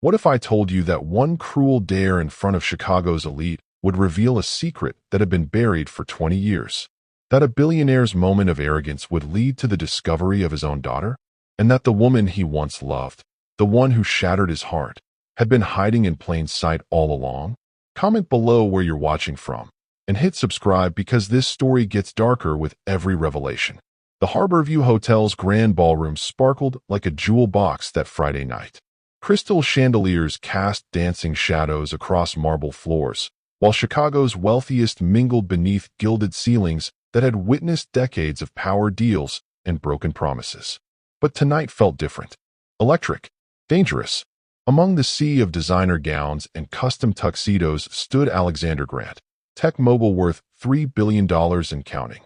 What if I told you that one cruel dare in front of Chicago's elite would reveal a secret that had been buried for 20 years? That a billionaire's moment of arrogance would lead to the discovery of his own daughter? And that the woman he once loved, the one who shattered his heart, had been hiding in plain sight all along? Comment below where you're watching from, and hit subscribe because this story gets darker with every revelation. The Harborview Hotel's grand ballroom sparkled like a jewel box that Friday night. Crystal chandeliers cast dancing shadows across marble floors, while Chicago's wealthiest mingled beneath gilded ceilings that had witnessed decades of power deals and broken promises. But tonight felt different. Electric. Dangerous. Among the sea of designer gowns and custom tuxedos stood Alexander Grant, tech mogul worth $3 billion and counting.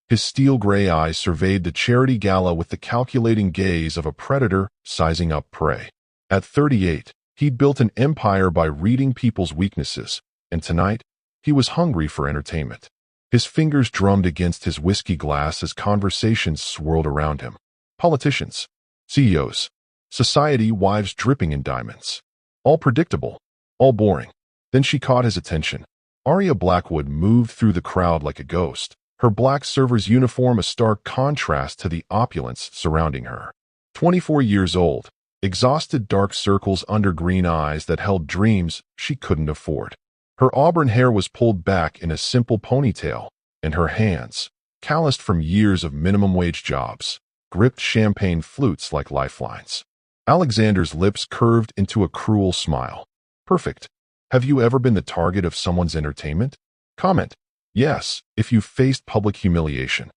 His steel gray eyes surveyed the charity gala with the calculating gaze of a predator sizing up prey. At 38, he'd built an empire by reading people's weaknesses, and tonight, he was hungry for entertainment. His fingers drummed against his whiskey glass as conversations swirled around him. Politicians, CEOs, society wives dripping in diamonds. All predictable, all boring. Then she caught his attention. Aria Blackwood moved through the crowd like a ghost, her black server's uniform a stark contrast to the opulence surrounding her. 24 years old, exhausted dark circles under green eyes that held dreams she couldn't afford. Her auburn hair was pulled back in a simple ponytail, and her hands, calloused from years of minimum-wage jobs, gripped champagne flutes like lifelines. Alexander's lips curved into a cruel smile. Perfect. Have you ever been the target of someone's entertainment? Comment, yes, if you've faced public humiliation.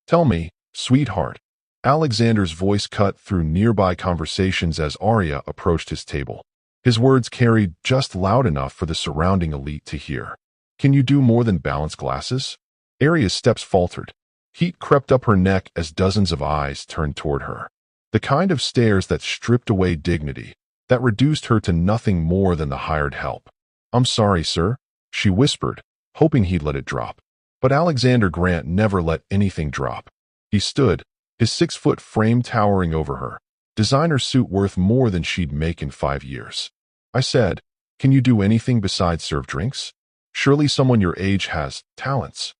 Tell me, sweetheart. Alexander's voice cut through nearby conversations as Aria approached his table. His words carried just loud enough for the surrounding elite to hear. Can you do more than balance glasses? Aria's steps faltered. Heat crept up her neck as dozens of eyes turned toward her. The kind of stares that stripped away dignity, that reduced her to nothing more than the hired help. I'm sorry, sir, she whispered, hoping he'd let it drop. But Alexander Grant never let anything drop. He stood, his 6-foot frame towering over her, designer suit worth more than she'd make in 5 years. I said, can you do anything besides serve drinks? Surely someone your age has talents.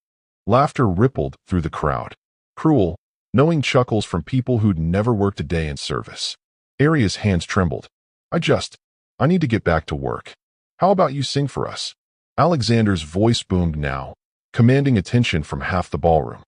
Laughter rippled through the crowd. Cruel, knowing chuckles from people who'd never worked a day in service. Aria's hands trembled. I need to get back to work. How about you sing for us? Alexander's voice boomed now, commanding attention from half the ballroom.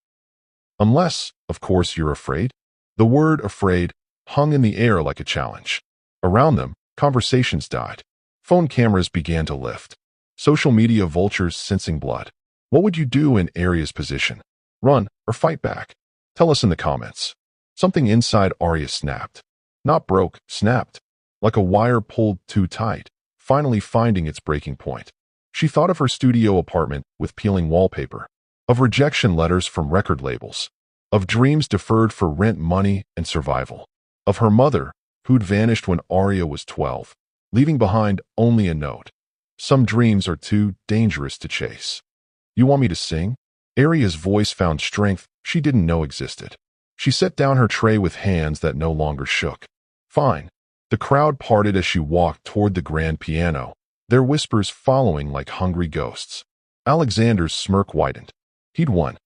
Unless, of course, you're afraid. The word afraid hung in the air like a challenge. Around them, conversations died. Phone cameras began to lift. Social media vultures sensing blood. What would you do in Aria's position? Run or fight back? Tell us in the comments. Something inside Aria snapped. Not broke, snapped. Like a wire pulled too tight, finally finding its breaking point. She thought of her studio apartment with peeling wallpaper, of rejection letters from record labels, of dreams deferred for rent money and survival, of her mother, who'd vanished when Aria was 12, leaving behind only a note. Some dreams are too dangerous to chase. You want me to sing? Aria's voice found strength she didn't know existed. She set down her tray with hands that no longer shook. Fine. The crowd parted as she walked toward the grand piano, their whispers following like hungry ghosts. Alexander's smirk widened. He'd won.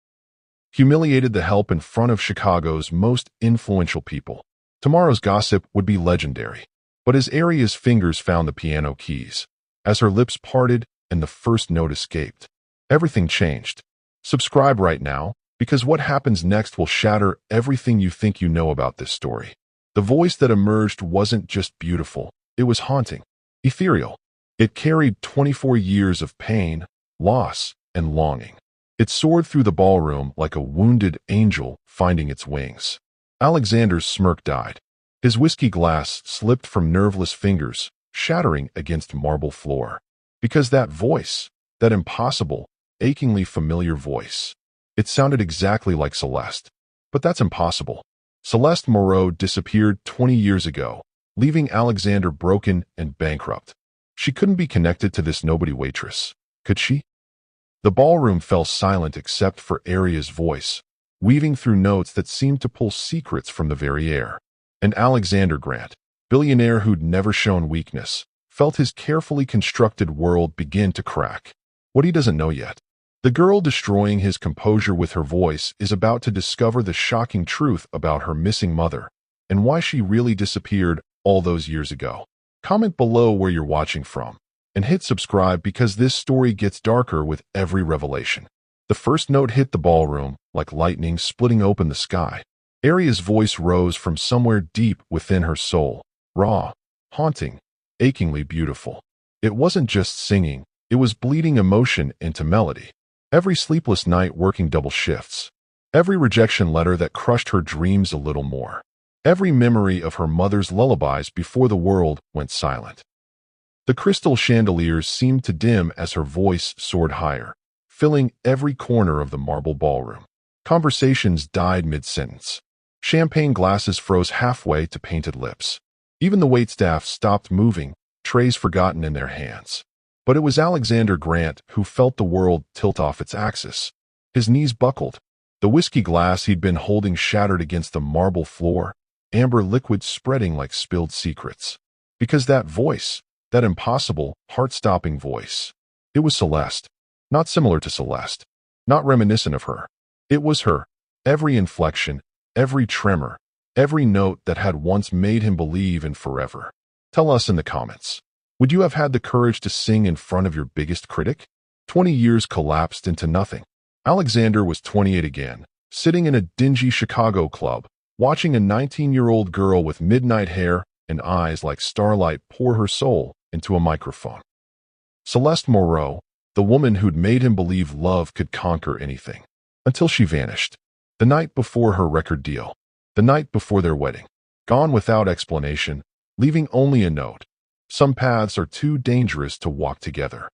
Humiliated the help in front of Chicago's most influential people. Tomorrow's gossip would be legendary. But as Aria's fingers found the piano keys, as her lips parted and the first note escaped, everything changed. Subscribe right now, because what happens next will shatter everything you think you know about this story. The voice that emerged wasn't just beautiful, it was haunting, ethereal. It carried 24 years of pain, loss, and longing. It soared through the ballroom like a wounded angel finding its wings. Alexander's smirk died. His whiskey glass slipped from nerveless fingers, shattering against marble floor. Because that voice, that impossible, achingly familiar voice, it sounded exactly like Celeste. But that's impossible. Celeste Moreau disappeared 20 years ago, leaving Alexander broken and bankrupt. She couldn't be connected to this nobody waitress, could she? The ballroom fell silent except for Aria's voice, weaving through notes that seemed to pull secrets from the very air. And Alexander Grant, Billionaire who'd never shown weakness, felt his carefully constructed world begin to crack. What he doesn't know yet. The girl destroying his composure with her voice is about to discover the shocking truth about her missing mother and why she really disappeared all those years ago. Comment below where you're watching from and hit subscribe because this story gets darker with every revelation. The first note hit the ballroom like lightning splitting open the sky. Aria's voice rose from somewhere deep within her soul, raw, haunting, achingly beautiful. It wasn't just singing, it was bleeding emotion into melody. Every sleepless night working double shifts. Every rejection letter that crushed her dreams a little more. Every memory of her mother's lullabies before the world went silent. The crystal chandeliers seemed to dim as her voice soared higher, filling every corner of the marble ballroom. Conversations died mid-sentence. Champagne glasses froze halfway to painted lips. Even the waitstaff stopped moving, trays forgotten in their hands. But it was Alexander Grant who felt the world tilt off its axis. His knees buckled. The whiskey glass he'd been holding shattered against the marble floor, amber liquid spreading like spilled secrets. Because that voice, that impossible, heart-stopping voice, it was Celeste. Not similar to Celeste. Not reminiscent of her. It was her. Every inflection, every tremor, every note that had once made him believe in forever. Tell us in the comments. Would you have had the courage to sing in front of your biggest critic? 20 years collapsed into nothing. Alexander was 28 again, sitting in a dingy Chicago club, watching a 19-year-old girl with midnight hair and eyes like starlight pour her soul into a microphone. Celeste Moreau, the woman who'd made him believe love could conquer anything. Until she vanished. The night before her record deal. The night before their wedding. Gone without explanation, leaving only a note. Some paths are too dangerous to walk together.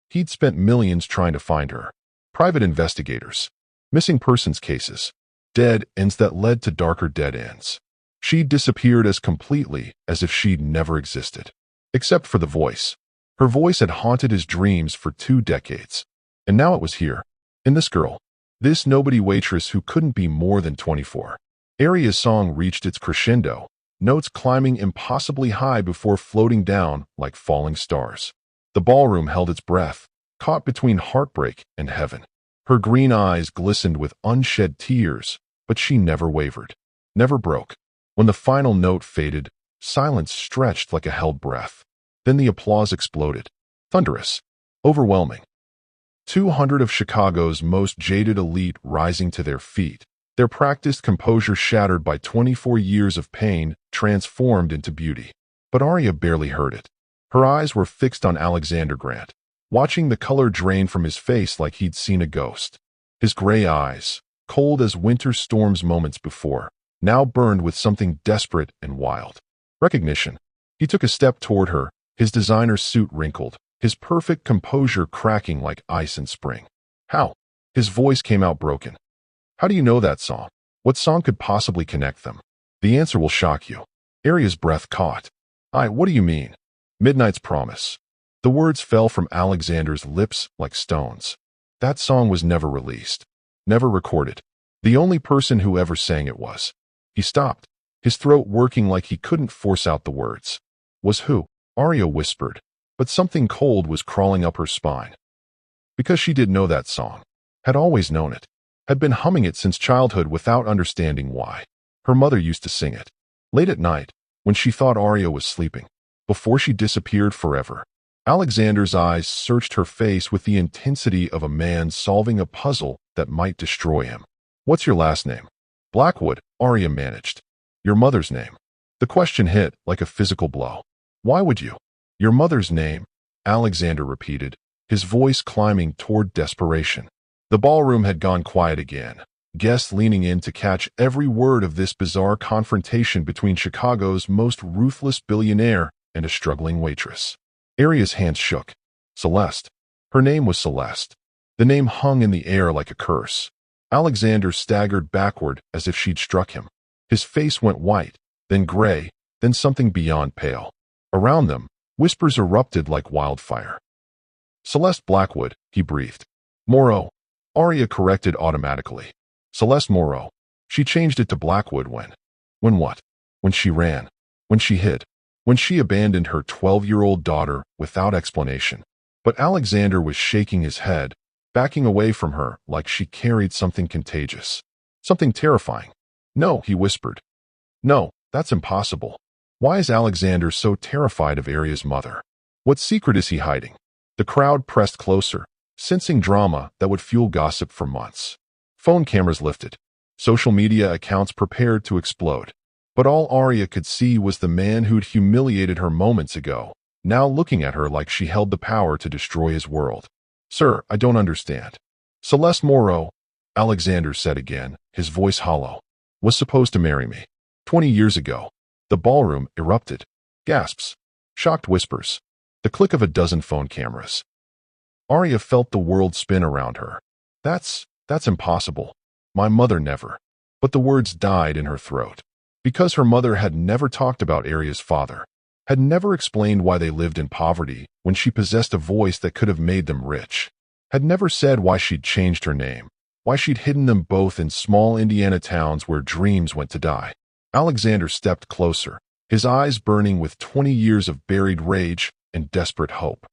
He'd spent millions trying to find her. Private investigators. Missing persons cases. Dead ends that led to darker dead ends. She'd disappeared as completely as if she'd never existed. Except for the voice. Her voice had haunted his dreams for 2 decades. And now it was here. In this girl. This nobody waitress who couldn't be more than 24. Aria's song reached its crescendo, notes climbing impossibly high before floating down like falling stars. The ballroom held its breath, caught between heartbreak and heaven. Her green eyes glistened with unshed tears, but she never wavered, never broke. When the final note faded, silence stretched like a held breath. Then the applause exploded. Thunderous. Overwhelming. 200 of Chicago's most jaded elite rising to their feet, their practiced composure shattered by 24 years of pain transformed into beauty. But Aria barely heard it. Her eyes were fixed on Alexander Grant, watching the color drain from his face like he'd seen a ghost. His gray eyes, cold as winter storms moments before, now burned with something desperate and wild. Recognition. He took a step toward her, his designer suit wrinkled, his perfect composure cracking like ice in spring. How? His voice came out broken. How do you know that song? What song could possibly connect them? The answer will shock you. Aria's breath caught. What do you mean? Midnight's Promise. The words fell from Alexander's lips like stones. That song was never released. Never recorded. The only person who ever sang it was. He stopped, his throat working like he couldn't force out the words. Was who? Aria whispered. But something cold was crawling up her spine. Because she did know that song. Had always known it. Had been humming it since childhood without understanding why. Her mother used to sing it. Late at night, when she thought Aria was sleeping. Before she disappeared forever. Alexander's eyes searched her face with the intensity of a man solving a puzzle that might destroy him. What's your last name? Blackwood, Aria managed. Your mother's name. The question hit like a physical blow. Why would you? Your mother's name, Alexander repeated, his voice climbing toward desperation. The ballroom had gone quiet again, guests leaning in to catch every word of this bizarre confrontation between Chicago's most ruthless billionaire and a struggling waitress. Aria's hands shook. Celeste. Her name was Celeste. The name hung in the air like a curse. Alexander staggered backward as if she'd struck him. His face went white, then gray, then something beyond pale. Around them, whispers erupted like wildfire. Celeste Blackwood, he breathed. Moreau. Aria corrected automatically. Celeste Moreau. She changed it to Blackwood when. When what? When she ran. When she hid. when she abandoned her 12-year-old daughter without explanation. But Alexander was shaking his head, backing away from her like she carried something contagious, something terrifying. "No," he whispered. "No, that's impossible. Why is Alexander so terrified of Arya's mother? What secret is he hiding?" The crowd pressed closer, sensing drama that would fuel gossip for months. Phone cameras lifted, social media accounts prepared to explode. But all Arya could see was the man who'd humiliated her moments ago, now looking at her like she held the power to destroy his world. "Sir, I don't understand." "Celeste Moreau," Alexander said again, his voice hollow, "was supposed to marry me 20 years ago." The ballroom erupted. Gasps. Shocked whispers. The click of a dozen phone cameras. Arya felt the world spin around her. That's impossible. My mother never." But the words died in her throat. Because her mother had never talked about Arya's father, had never explained why they lived in poverty when she possessed a voice that could have made them rich, had never said why she'd changed her name, why she'd hidden them both in small Indiana towns where dreams went to die. Alexander stepped closer, his eyes burning with 20 years of buried rage and desperate hope.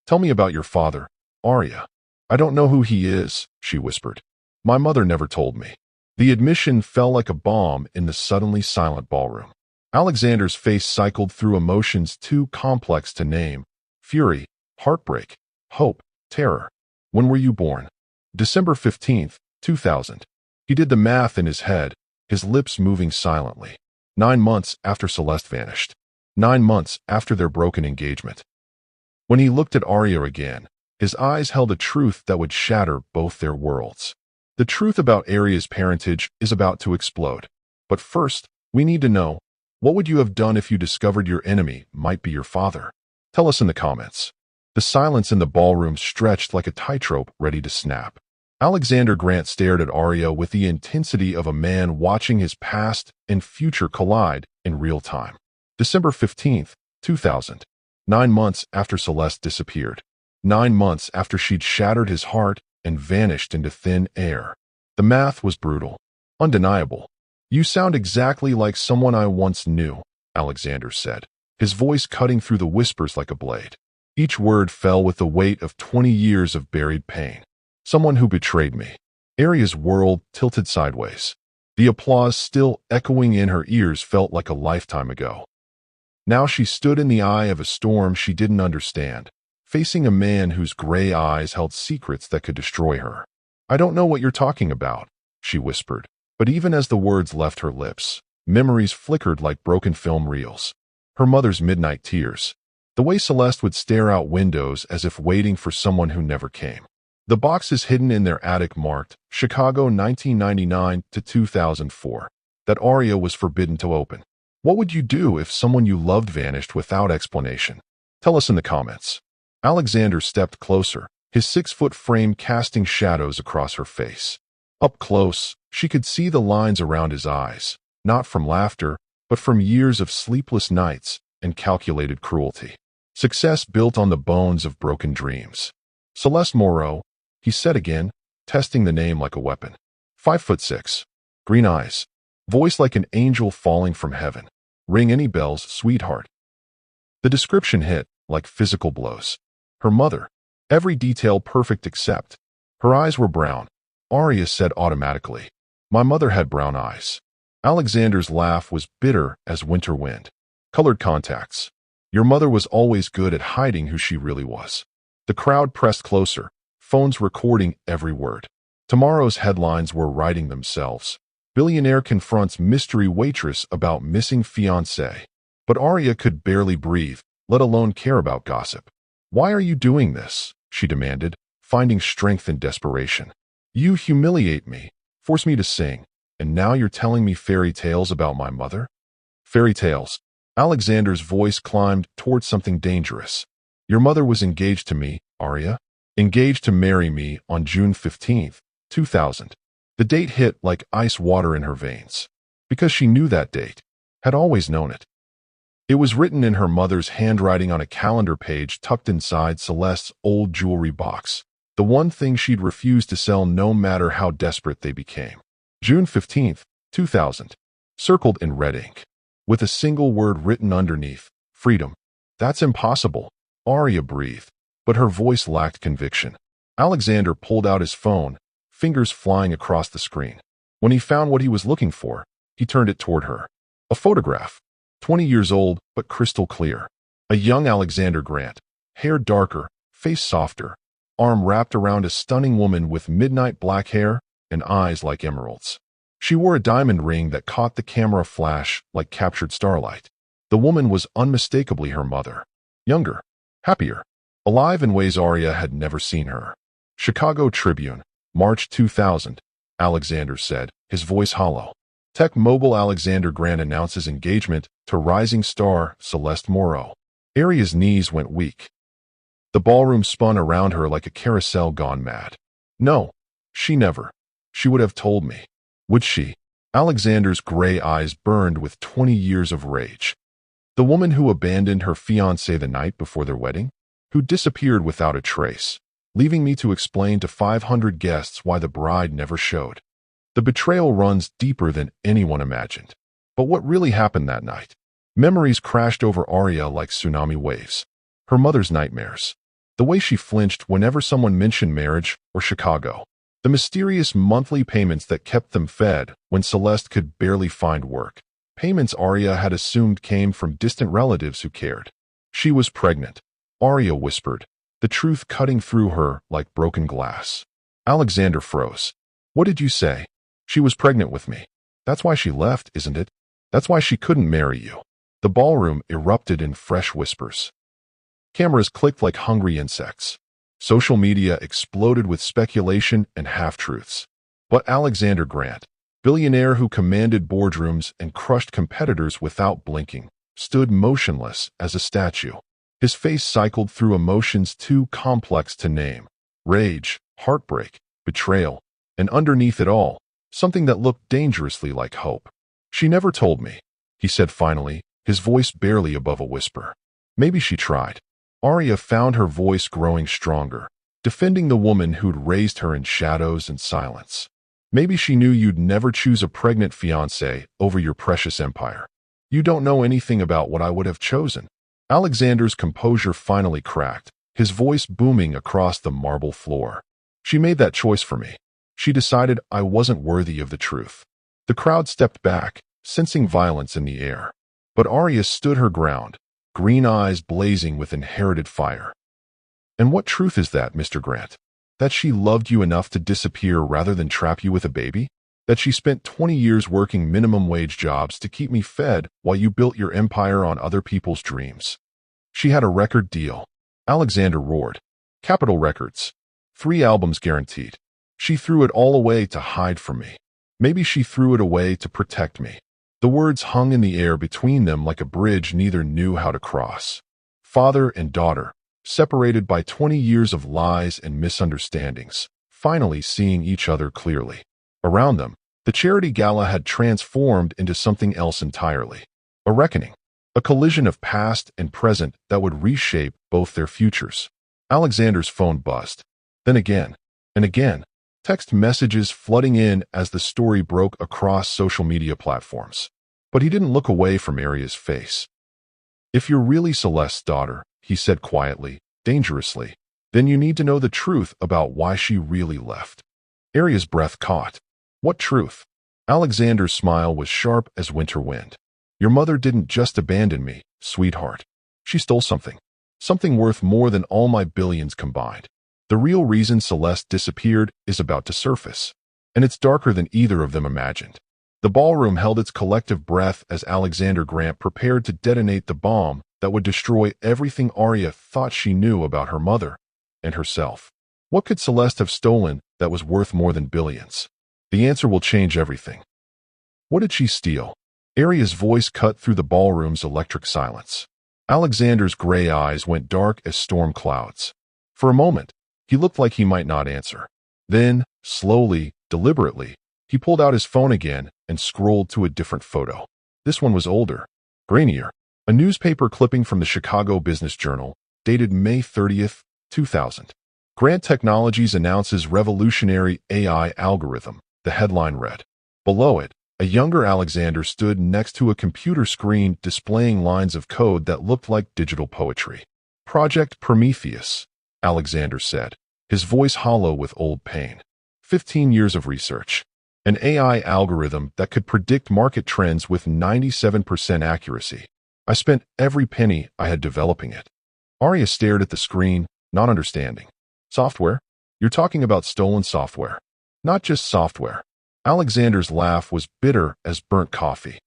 "Tell me about your father, Arya." "I don't know who he is," she whispered. "My mother never told me." The admission fell like a bomb in the suddenly silent ballroom. Alexander's face cycled through emotions too complex to name: fury, heartbreak, hope, terror. "When were you born?" "December 15th, 2000. He did the math in his head, his lips moving silently. 9 months after Celeste vanished. 9 months after their broken engagement. When he looked at Arya again, his eyes held a truth that would shatter both their worlds. The truth about Arya's parentage is about to explode. But first, we need to know, what would you have done if you discovered your enemy might be your father? Tell us in the comments. The silence in the ballroom stretched like a tightrope ready to snap. Alexander Grant stared at Arya with the intensity of a man watching his past and future collide in real time. December 15th, 2000. 9 months after Celeste disappeared. 9 months after she'd shattered his heart and vanished into thin air. The math was brutal, undeniable. "You sound exactly like someone I once knew," Alexander said, his voice cutting through the whispers like a blade. Each word fell with the weight of 20 years of buried pain. "Someone who betrayed me." Arya's world tilted sideways. The applause still echoing in her ears felt like a lifetime ago. Now she stood in the eye of a storm she didn't understand, facing a man whose gray eyes held secrets that could destroy her. "I don't know what you're talking about," she whispered. But even as the words left her lips, memories flickered like broken film reels. Her mother's midnight tears. The way Celeste would stare out windows as if waiting for someone who never came. The boxes hidden in their attic marked Chicago 1999 to 2004 that Arya was forbidden to open. What would you do if someone you loved vanished without explanation? Tell us in the comments. Alexander stepped closer, his 6-foot frame casting shadows across her face. Up close, she could see the lines around his eyes, not from laughter, but from years of sleepless nights and calculated cruelty. Success built on the bones of broken dreams. "Celeste Moreau," he said again, testing the name like a weapon. 5'6", green eyes, voice like an angel falling from heaven. "Ring any bells, sweetheart?" The description hit like physical blows. Her mother, every detail perfect except her eyes were brown. Arya said automatically, "My mother had brown eyes." Alexander's laugh was bitter as winter wind. "Colored contacts. Your mother was always good at hiding who she really was." The crowd pressed closer, phones recording every word. Tomorrow's headlines were writing themselves. Billionaire confronts mystery waitress about missing fiancé. But Arya could barely breathe, let alone care about gossip. "Why are you doing this?" she demanded, finding strength in desperation. "You humiliate me, force me to sing, and now you're telling me fairy tales about my mother?" "Fairy tales." Alexander's voice climbed towards something dangerous. "Your mother was engaged to me, Arya. Engaged to marry me on June 15th, 2000. The date hit like ice water in her veins. Because she knew that date, had always known it. It was written in her mother's handwriting on a calendar page tucked inside Celeste's old jewelry box. The one thing she'd refused to sell no matter how desperate they became. June 15th, 2000. Circled in red ink. With a single word written underneath, Freedom. That's impossible, Arya breathed, but her voice lacked conviction. Alexander pulled out his phone, fingers flying across the screen. When he found what he was looking for, he turned it toward her. A photograph, 20 years old but crystal clear. A young Alexander Grant, hair darker, face softer, arm wrapped around a stunning woman with midnight black hair and eyes like emeralds. She wore a diamond ring that caught the camera flash like captured starlight. The woman was unmistakably her mother. Younger, happier, alive in ways Arya had never seen her. Chicago Tribune, March 2000, Alexander said, his voice hollow. Tech mogul Alexander Grant announces engagement to rising star Celeste Morrow. Arya's knees went weak. The ballroom spun around her like a carousel gone mad. No, she never. She would have told me. Would she? Alexander's gray eyes burned with 20 years of rage. The woman who abandoned her fiancé the night before their wedding? Who disappeared without a trace, leaving me to explain to 500 guests why the bride never showed. The betrayal runs deeper than anyone imagined. But what really happened that night? Memories crashed over Arya like tsunami waves. Her mother's nightmares. The way she flinched whenever someone mentioned marriage or Chicago. The mysterious monthly payments that kept them fed when Celeste could barely find work. Payments Arya had assumed came from distant relatives who cared. She was pregnant, Arya whispered, the truth cutting through her like broken glass. Alexander froze. What did you say? She was pregnant with me. That's why she left, isn't it? That's why she couldn't marry you. The ballroom erupted in fresh whispers. Cameras clicked like hungry insects. Social media exploded with speculation and half-truths. But Alexander Grant, billionaire who commanded boardrooms and crushed competitors without blinking, stood motionless as a statue. His face cycled through emotions too complex to name. Rage, heartbreak, betrayal, and underneath it all, something that looked dangerously like hope. She never told me, he said finally, his voice barely above a whisper. Maybe she tried. Arya found her voice growing stronger, defending the woman who'd raised her in shadows and silence. Maybe she knew you'd never choose a pregnant fiancé over your precious empire. You don't know anything about what I would have chosen. Alexander's composure finally cracked, his voice booming across the marble floor. She made that choice for me. She decided I wasn't worthy of the truth. The crowd stepped back, sensing violence in the air. But Arya stood her ground, green eyes blazing with inherited fire. And what truth is that, Mr. Grant? That she loved you enough to disappear rather than trap you with a baby? That she spent 20 years working minimum wage jobs to keep me fed while you built your empire on other people's dreams? She had a record deal. Alexander roared. Capitol Records. 3 albums guaranteed. She threw it all away to hide from me. Maybe she threw it away to protect me. The words hung in the air between them like a bridge neither knew how to cross. Father and daughter, separated by 20 years of lies and misunderstandings, finally seeing each other clearly. Around them, the charity gala had transformed into something else entirely. A reckoning. A collision of past and present that would reshape both their futures. Alexander's phone buzzed. Then again, and again, text messages flooding in as the story broke across social media platforms. But he didn't look away from Arya's face. If you're really Celeste's daughter, he said quietly, dangerously, then you need to know the truth about why she really left. Arya's breath caught. What truth? Alexander's smile was sharp as winter wind. Your mother didn't just abandon me, sweetheart. She stole something. Something worth more than all my billions combined. The real reason Celeste disappeared is about to surface. And it's darker than either of them imagined. The ballroom held its collective breath as Alexander Grant prepared to detonate the bomb that would destroy everything Arya thought she knew about her mother and herself. What could Celeste have stolen that was worth more than billions? The answer will change everything. What did she steal? Arya's voice cut through the ballroom's electric silence. Alexander's gray eyes went dark as storm clouds. For a moment, he looked like he might not answer. Then, slowly, deliberately, he pulled out his phone again and scrolled to a different photo. This one was older, grainier. A newspaper clipping from the Chicago Business Journal, dated May 30th, 2000. Grant Technologies announces revolutionary AI algorithm, the headline read. Below it, A younger Alexander stood next to a computer screen displaying lines of code that looked like digital poetry. Project Prometheus, Alexander said, his voice hollow with old pain. 15 years of research. An AI algorithm that could predict market trends with 97% accuracy. I spent every penny I had developing it. Arya stared at the screen, not understanding. Software? You're talking about stolen software. Not just software. Alexander's laugh was bitter as burnt coffee.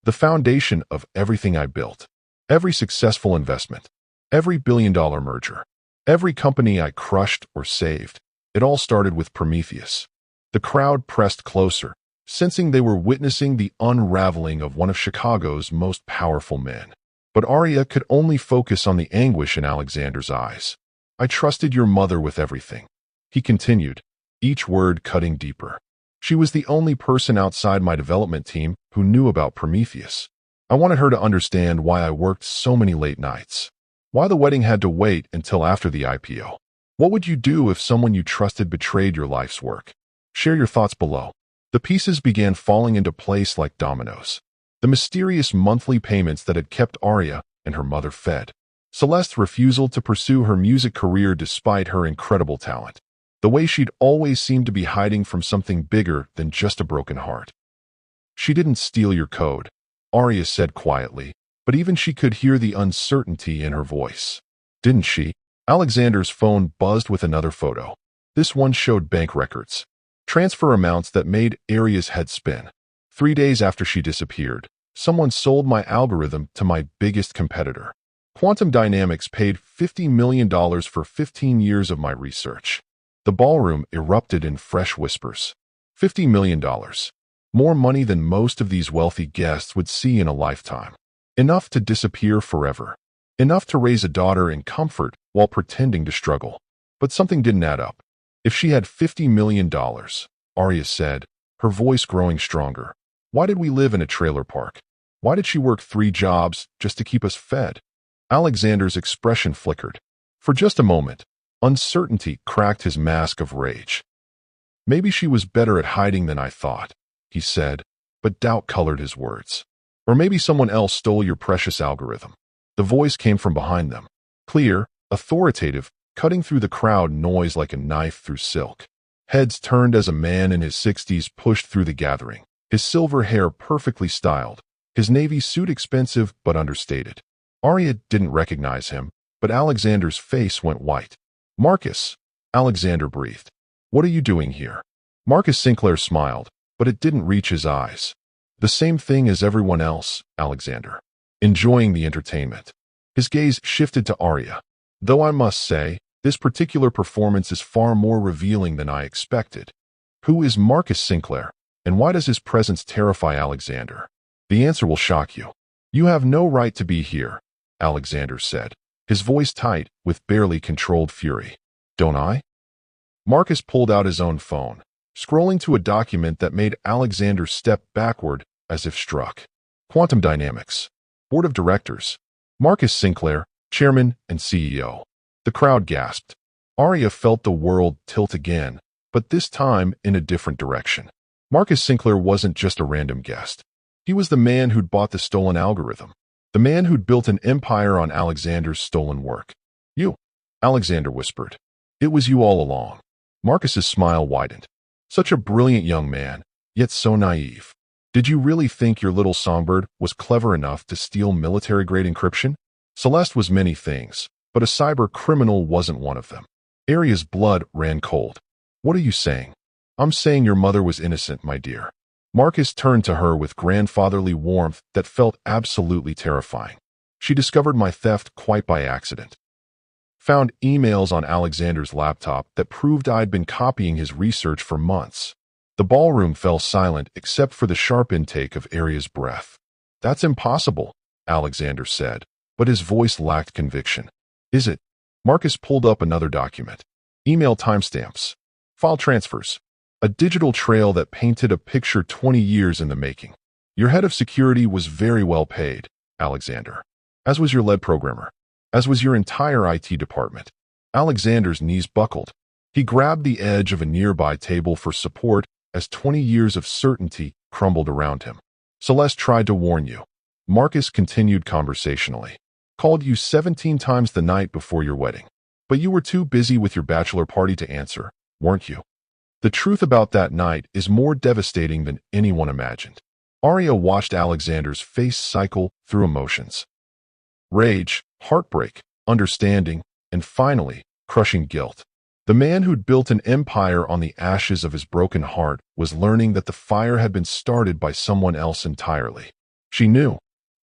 The foundation of everything I built. Every successful investment. Every billion-dollar merger. Every company I crushed or saved. It all started with Prometheus. The crowd pressed closer, sensing they were witnessing the unraveling of one of Chicago's most powerful men. But Arya could only focus on the anguish in Alexander's eyes. I trusted your mother with everything. He continued, each word cutting deeper. She was the only person outside my development team who knew about Prometheus. I wanted her to understand why I worked so many late nights. Why the wedding had to wait until after the IPO. What would you do if someone you trusted betrayed your life's work? Share your thoughts below. The pieces began falling into place like dominoes. The mysterious monthly payments that had kept Arya and her mother fed. Celeste's refusal to pursue her music career despite her incredible talent. The way she'd always seemed to be hiding from something bigger than just a broken heart. She didn't steal your code, Arya said quietly, but even she could hear the uncertainty in her voice. Didn't she? Alexander's phone buzzed with another photo. This one showed bank records. Transfer amounts that made Arya's head spin. 3 days after she disappeared, someone sold my algorithm to my biggest competitor. Quantum Dynamics paid $50 million for 15 years of my research. The ballroom erupted in fresh whispers. $50 million. More money than most of these wealthy guests would see in a lifetime. Enough to disappear forever. Enough to raise a daughter in comfort while pretending to struggle. But something didn't add up. If she had $50 million, Arya said, her voice growing stronger, why did we live in a trailer park? Why did she work 3 jobs just to keep us fed? Alexander's expression flickered. For just a moment, uncertainty cracked his mask of rage. Maybe she was better at hiding than I thought, he said, but doubt colored his words. Or maybe someone else stole your precious algorithm. The voice came from behind them. Clear, authoritative, cutting through the crowd noise like a knife through silk. Heads turned as a man in his 60s pushed through the gathering, his silver hair perfectly styled, his navy suit expensive but understated. Arya didn't recognize him, but Alexander's face went white. Marcus, Alexander breathed. What are you doing here? Marcus Sinclair smiled, but it didn't reach his eyes. The same thing as everyone else, Alexander. Enjoying the entertainment. His gaze shifted to Arya. Though I must say, this particular performance is far more revealing than I expected. Who is Marcus Sinclair, and why does his presence terrify Alexander? The answer will shock you. You have no right to be here, Alexander said, his voice tight with barely controlled fury. Don't I? Marcus pulled out his own phone, scrolling to a document that made Alexander step backward as if struck. Quantum Dynamics. Board of Directors. Marcus Sinclair, Chairman and CEO. The crowd gasped. Arya felt the world tilt again, but this time in a different direction. Marcus Sinclair wasn't just a random guest. He was the man who'd bought the stolen algorithm. The man who'd built an empire on Alexander's stolen work. You, Alexander whispered. It was you all along. Marcus's smile widened. Such a brilliant young man, yet so naive. Did you really think your little songbird was clever enough to steal military-grade encryption? Celeste was many things, but a cyber criminal wasn't one of them. Arya's blood ran cold. What are you saying? I'm saying your mother was innocent, my dear. Marcus turned to her with grandfatherly warmth that felt absolutely terrifying. She discovered my theft quite by accident. Found emails on Alexander's laptop that proved I'd been copying his research for months. The ballroom fell silent except for the sharp intake of Arya's breath. That's impossible, Alexander said, but his voice lacked conviction. Is it? Marcus pulled up another document. Email timestamps. File transfers. A digital trail that painted a picture 20 years in the making. Your head of security was very well paid, Alexander. As was your lead programmer. As was your entire IT department. Alexander's knees buckled. He grabbed the edge of a nearby table for support as 20 years of certainty crumbled around him. Celeste tried to warn you. Marcus continued conversationally. Called you 17 times the night before your wedding. But you were too busy with your bachelor party to answer, weren't you? The truth about that night is more devastating than anyone imagined. Arya watched Alexander's face cycle through emotions. Rage, heartbreak, understanding, and finally, crushing guilt. The man who'd built an empire on the ashes of his broken heart was learning that the fire had been started by someone else entirely. She knew,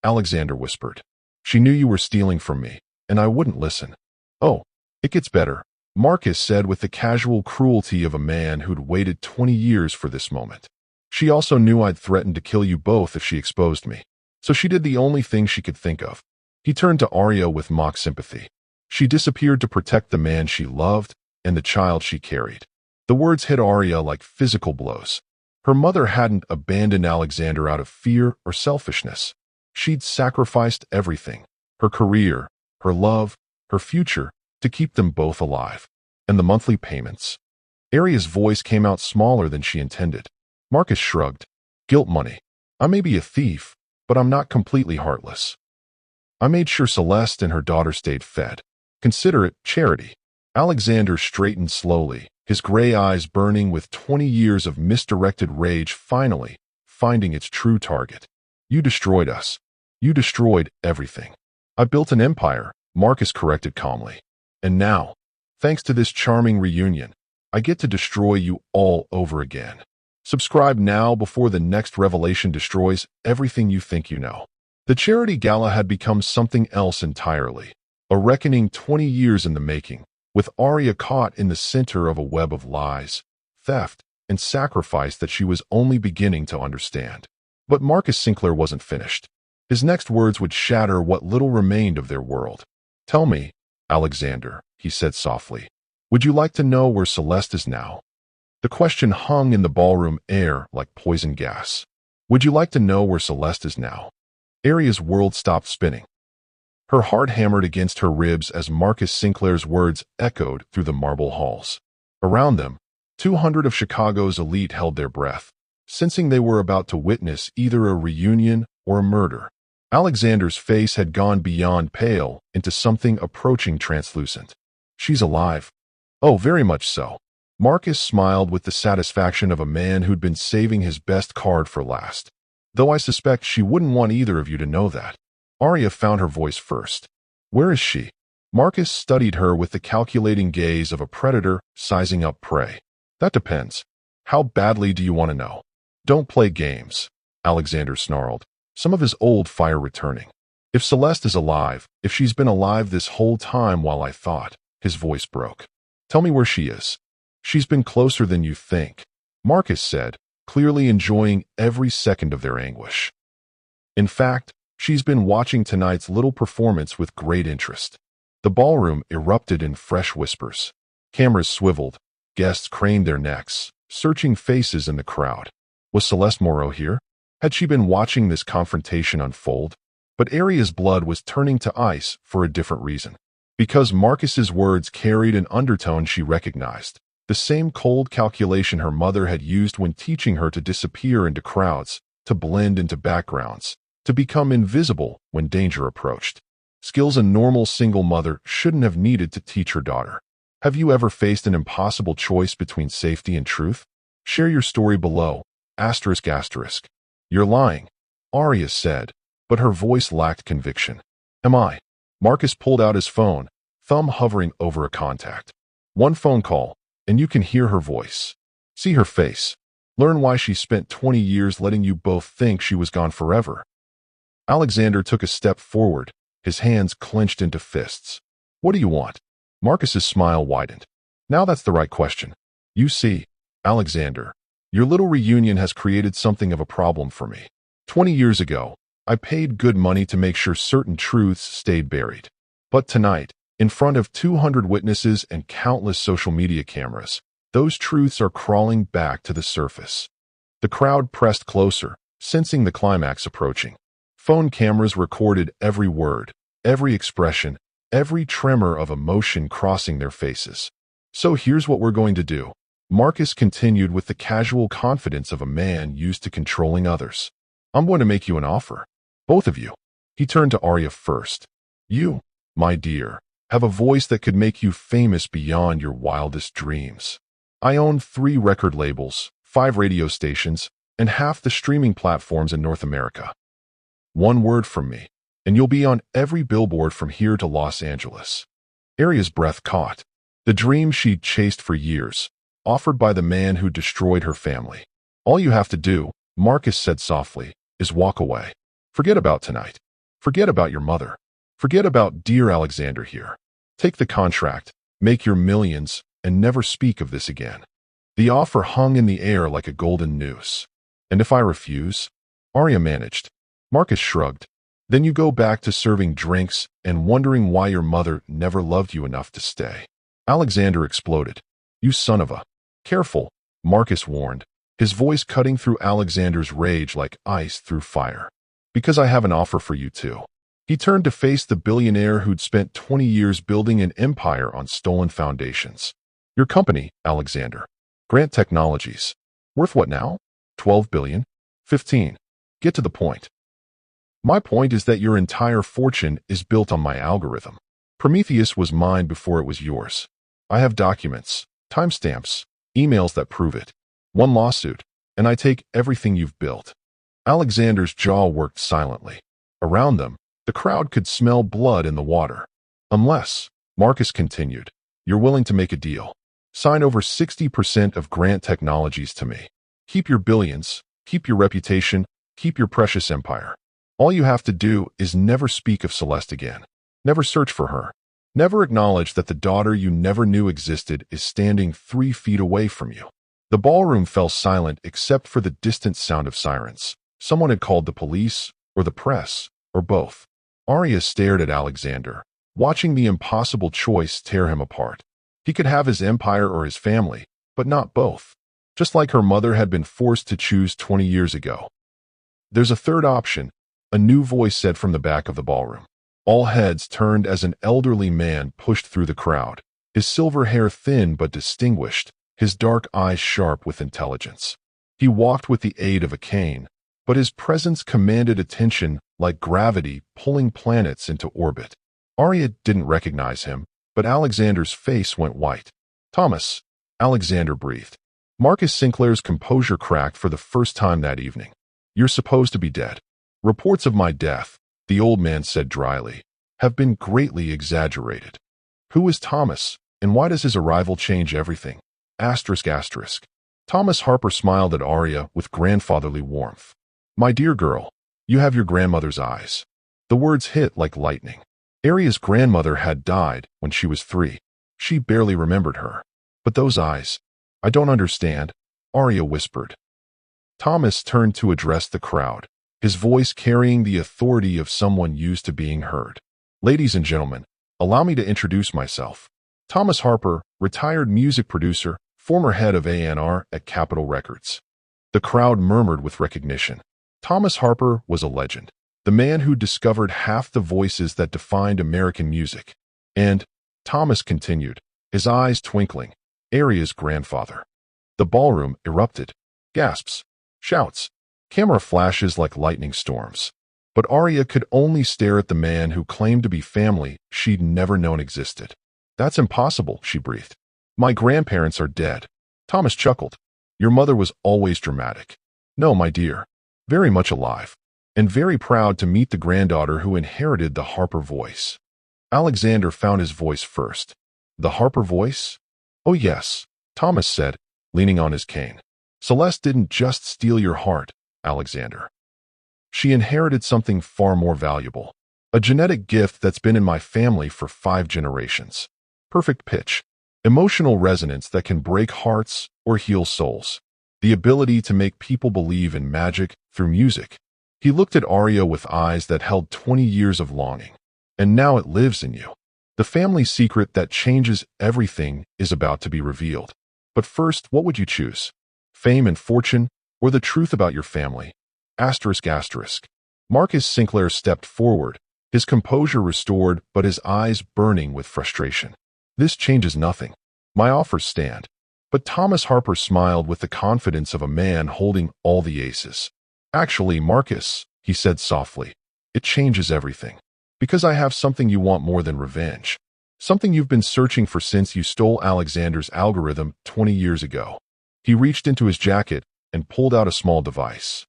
Alexander whispered. She knew you were stealing from me, and I wouldn't listen. Oh, it gets better, Marcus said with the casual cruelty of a man who'd waited 20 years for this moment. She also knew I'd threatened to kill you both if she exposed me, so she did the only thing she could think of. He turned to Arya with mock sympathy. She disappeared to protect the man she loved and the child she carried. The words hit Arya like physical blows. Her mother hadn't abandoned Alexander out of fear or selfishness. She'd sacrificed everything, her career, her love, her future, to keep them both alive. And the monthly payments. Arya's voice came out smaller than she intended. Marcus shrugged. Guilt money. I may be a thief, but I'm not completely heartless. I made sure Celeste and her daughter stayed fed. Consider it charity. Alexander straightened slowly, his gray eyes burning with 20 years of misdirected rage finally finding its true target. You destroyed us. You destroyed everything. I built an empire, Marcus corrected calmly. And now, thanks to this charming reunion, I get to destroy you all over again. Subscribe now before the next revelation destroys everything you think you know. The charity gala had become something else entirely. A reckoning 20 years in the making, with Arya caught in the center of a web of lies, theft, and sacrifice that she was only beginning to understand. But Marcus Sinclair wasn't finished. His next words would shatter what little remained of their world. Tell me, Alexander, he said softly, would you like to know where Celeste is now? The question hung in the ballroom air like poison gas. Would you like to know where Celeste is now? Arya's world stopped spinning. Her heart hammered against her ribs as Marcus Sinclair's words echoed through the marble halls. Around them, 200 of Chicago's elite held their breath, sensing they were about to witness either a reunion or a murder. Alexander's face had gone beyond pale into something approaching translucent. She's alive. Oh, very much so. Marcus smiled with the satisfaction of a man who'd been saving his best card for last. Though I suspect she wouldn't want either of you to know that. Arya found her voice first. Where is she? Marcus studied her with the calculating gaze of a predator sizing up prey. That depends. How badly do you want to know? Don't play games, Alexander snarled, some of his old fire returning. If Celeste is alive, if she's been alive this whole time while I thought, his voice broke. Tell me where she is. She's been closer than you think, Marcus said, clearly enjoying every second of their anguish. In fact, she's been watching tonight's little performance with great interest. The ballroom erupted in fresh whispers. Cameras swiveled, guests craned their necks, searching faces in the crowd. Was Celeste Moreau here? Had she been watching this confrontation unfold? But Arya's blood was turning to ice for a different reason. Because Marcus's words carried an undertone she recognized. The same cold calculation her mother had used when teaching her to disappear into crowds, to blend into backgrounds, to become invisible when danger approached. Skills a normal single mother shouldn't have needed to teach her daughter. Have you ever faced an impossible choice between safety and truth? Share your story below. ***. You're lying, Arya said, but her voice lacked conviction. Am I? Marcus pulled out his phone, thumb hovering over a contact. One phone call, and you can hear her voice. See her face. Learn why she spent 20 years letting you both think she was gone forever. Alexander took a step forward, his hands clenched into fists. What do you want? Marcus's smile widened. Now that's the right question. You see, Alexander, your little reunion has created something of a problem for me. 20 years ago, I paid good money to make sure certain truths stayed buried. But tonight, in front of 200 witnesses and countless social media cameras, those truths are crawling back to the surface. The crowd pressed closer, sensing the climax approaching. Phone cameras recorded every word, every expression, every tremor of emotion crossing their faces. So here's what we're going to do. Marcus continued with the casual confidence of a man used to controlling others. I'm going to make you an offer. Both of you. He turned to Arya first. You, my dear, have a voice that could make you famous beyond your wildest dreams. I own 3 record labels, 5 radio stations, and half the streaming platforms in North America. One word from me, and you'll be on every billboard from here to Los Angeles. Arya's breath caught. The dream she'd chased for years, offered by the man who destroyed her family. All you have to do, Marcus said softly, is walk away. Forget about tonight. Forget about your mother. Forget about dear Alexander here. Take the contract, make your millions, and never speak of this again. The offer hung in the air like a golden noose. And if I refuse? Arya managed. Marcus shrugged. Then you go back to serving drinks and wondering why your mother never loved you enough to stay. Alexander exploded. You son of a... Careful, Marcus warned, his voice cutting through Alexander's rage like ice through fire. Because I have an offer for you too. He turned to face the billionaire who'd spent 20 years building an empire on stolen foundations. Your company, Alexander. Grant Technologies. Worth what now? 12 billion? 15. Get to the point. My point is that your entire fortune is built on my algorithm. Prometheus was mine before it was yours. I have documents, timestamps, emails that prove it. One lawsuit, and I take everything you've built. Alexander's jaw worked silently. Around them, the crowd could smell blood in the water. Unless, Marcus continued, you're willing to make a deal. Sign over 60% of Grant Technologies to me. Keep your billions, keep your reputation, keep your precious empire. All you have to do is never speak of Celeste again. Never search for her. Never acknowledge that the daughter you never knew existed is standing 3 feet away from you. The ballroom fell silent except for the distant sound of sirens. Someone had called the police, or the press, or both. Arya stared at Alexander, watching the impossible choice tear him apart. He could have his empire or his family, but not both. Just like her mother had been forced to choose 20 years ago. There's a third option, a new voice said from the back of the ballroom. All heads turned as an elderly man pushed through the crowd, his silver hair thin but distinguished, his dark eyes sharp with intelligence. He walked with the aid of a cane, but his presence commanded attention like gravity pulling planets into orbit. Arya didn't recognize him, but Alexander's face went white. Thomas, Alexander breathed. Marcus Sinclair's composure cracked for the first time that evening. You're supposed to be dead. Reports of my death, the old man said dryly, have been greatly exaggerated. Who is Thomas, and why does his arrival change everything? Asterisk asterisk. Thomas Harper smiled at Arya with grandfatherly warmth. My dear girl, you have your grandmother's eyes. The words hit like lightning. Arya's grandmother had died when she was 3. She barely remembered her. But those eyes, I don't understand, Arya whispered. Thomas turned to address the crowd, his voice carrying the authority of someone used to being heard. Ladies and gentlemen, allow me to introduce myself. Thomas Harper, retired music producer, former head of A&R at Capitol Records. The crowd murmured with recognition. Thomas Harper was a legend, the man who discovered half the voices that defined American music. And, Thomas continued, his eyes twinkling, Arya's grandfather. The ballroom erupted. Gasps, shouts, camera flashes like lightning storms. But Arya could only stare at the man who claimed to be family she'd never known existed. That's impossible, she breathed. My grandparents are dead. Thomas chuckled. Your mother was always dramatic. No, my dear. Very much alive. And very proud to meet the granddaughter who inherited the Harper voice. Alexander found his voice first. The Harper voice? Oh yes, Thomas said, leaning on his cane. Celeste didn't just steal your heart, Alexander. She inherited something far more valuable. A genetic gift that's been in my family for 5 generations. Perfect pitch. Emotional resonance that can break hearts or heal souls. The ability to make people believe in magic through music. He looked at Arya with eyes that held 20 years of longing. And now it lives in you. The family secret that changes everything is about to be revealed. But first, what would you choose? Fame and fortune, or the truth about your family? Asterisk asterisk. Marcus Sinclair stepped forward, his composure restored but his eyes burning with frustration. This changes nothing. My offers stand. But Thomas Harper smiled with the confidence of a man holding all the aces. "Actually, Marcus," he said softly, "it changes everything. Because I have something you want more than revenge. Something you've been searching for since you stole Alexander's algorithm 20 years ago." He reached into his jacket and pulled out a small device.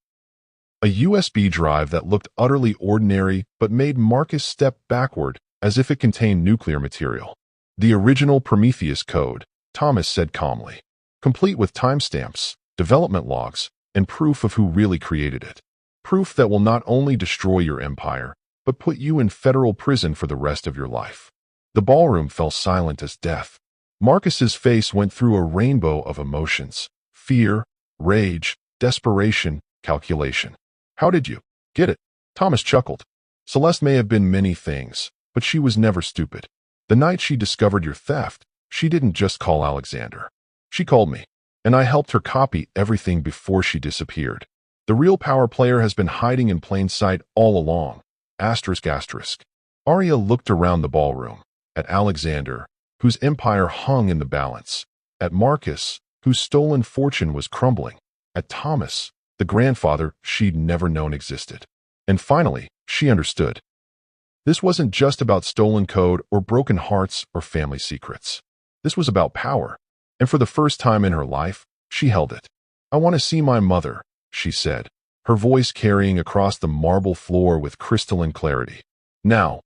A USB drive that looked utterly ordinary but made Marcus step backward as if it contained nuclear material. "The original Prometheus code," Thomas said calmly, "complete with timestamps, development logs, and proof of who really created it. Proof that will not only destroy your empire, but put you in federal prison for the rest of your life." The ballroom fell silent as death. Marcus's face went through a rainbow of emotions: fear, rage, desperation, calculation. "How did you get it?" Thomas chuckled. "Celeste may have been many things, but she was never stupid. The night she discovered your theft, she didn't just call Alexander. She called me, and I helped her copy everything before she disappeared. The real power player has been hiding in plain sight all along. Asterisk asterisk." Arya looked around the ballroom, at Alexander, whose empire hung in the balance, at Marcus, whose stolen fortune was crumbling, at Thomas, the grandfather she'd never known existed. And finally, she understood. This wasn't just about stolen code or broken hearts or family secrets. This was about power, and for the first time in her life, she held it. "I want to see my mother," she said, her voice carrying across the marble floor with crystalline clarity. "Now."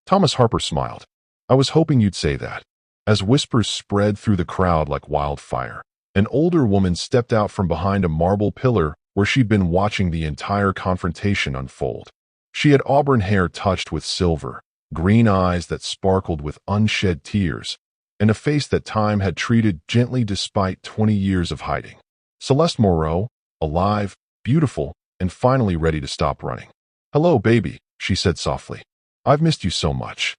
Thomas Harper smiled. "I was hoping you'd say that." As whispers spread through the crowd like wildfire, an older woman stepped out from behind a marble pillar where she'd been watching the entire confrontation unfold. She had auburn hair touched with silver, green eyes that sparkled with unshed tears, and a face that time had treated gently despite 20 years of hiding. Celeste Moreau, alive, beautiful, and finally ready to stop running. "Hello, baby," she said softly. "I've missed you so much."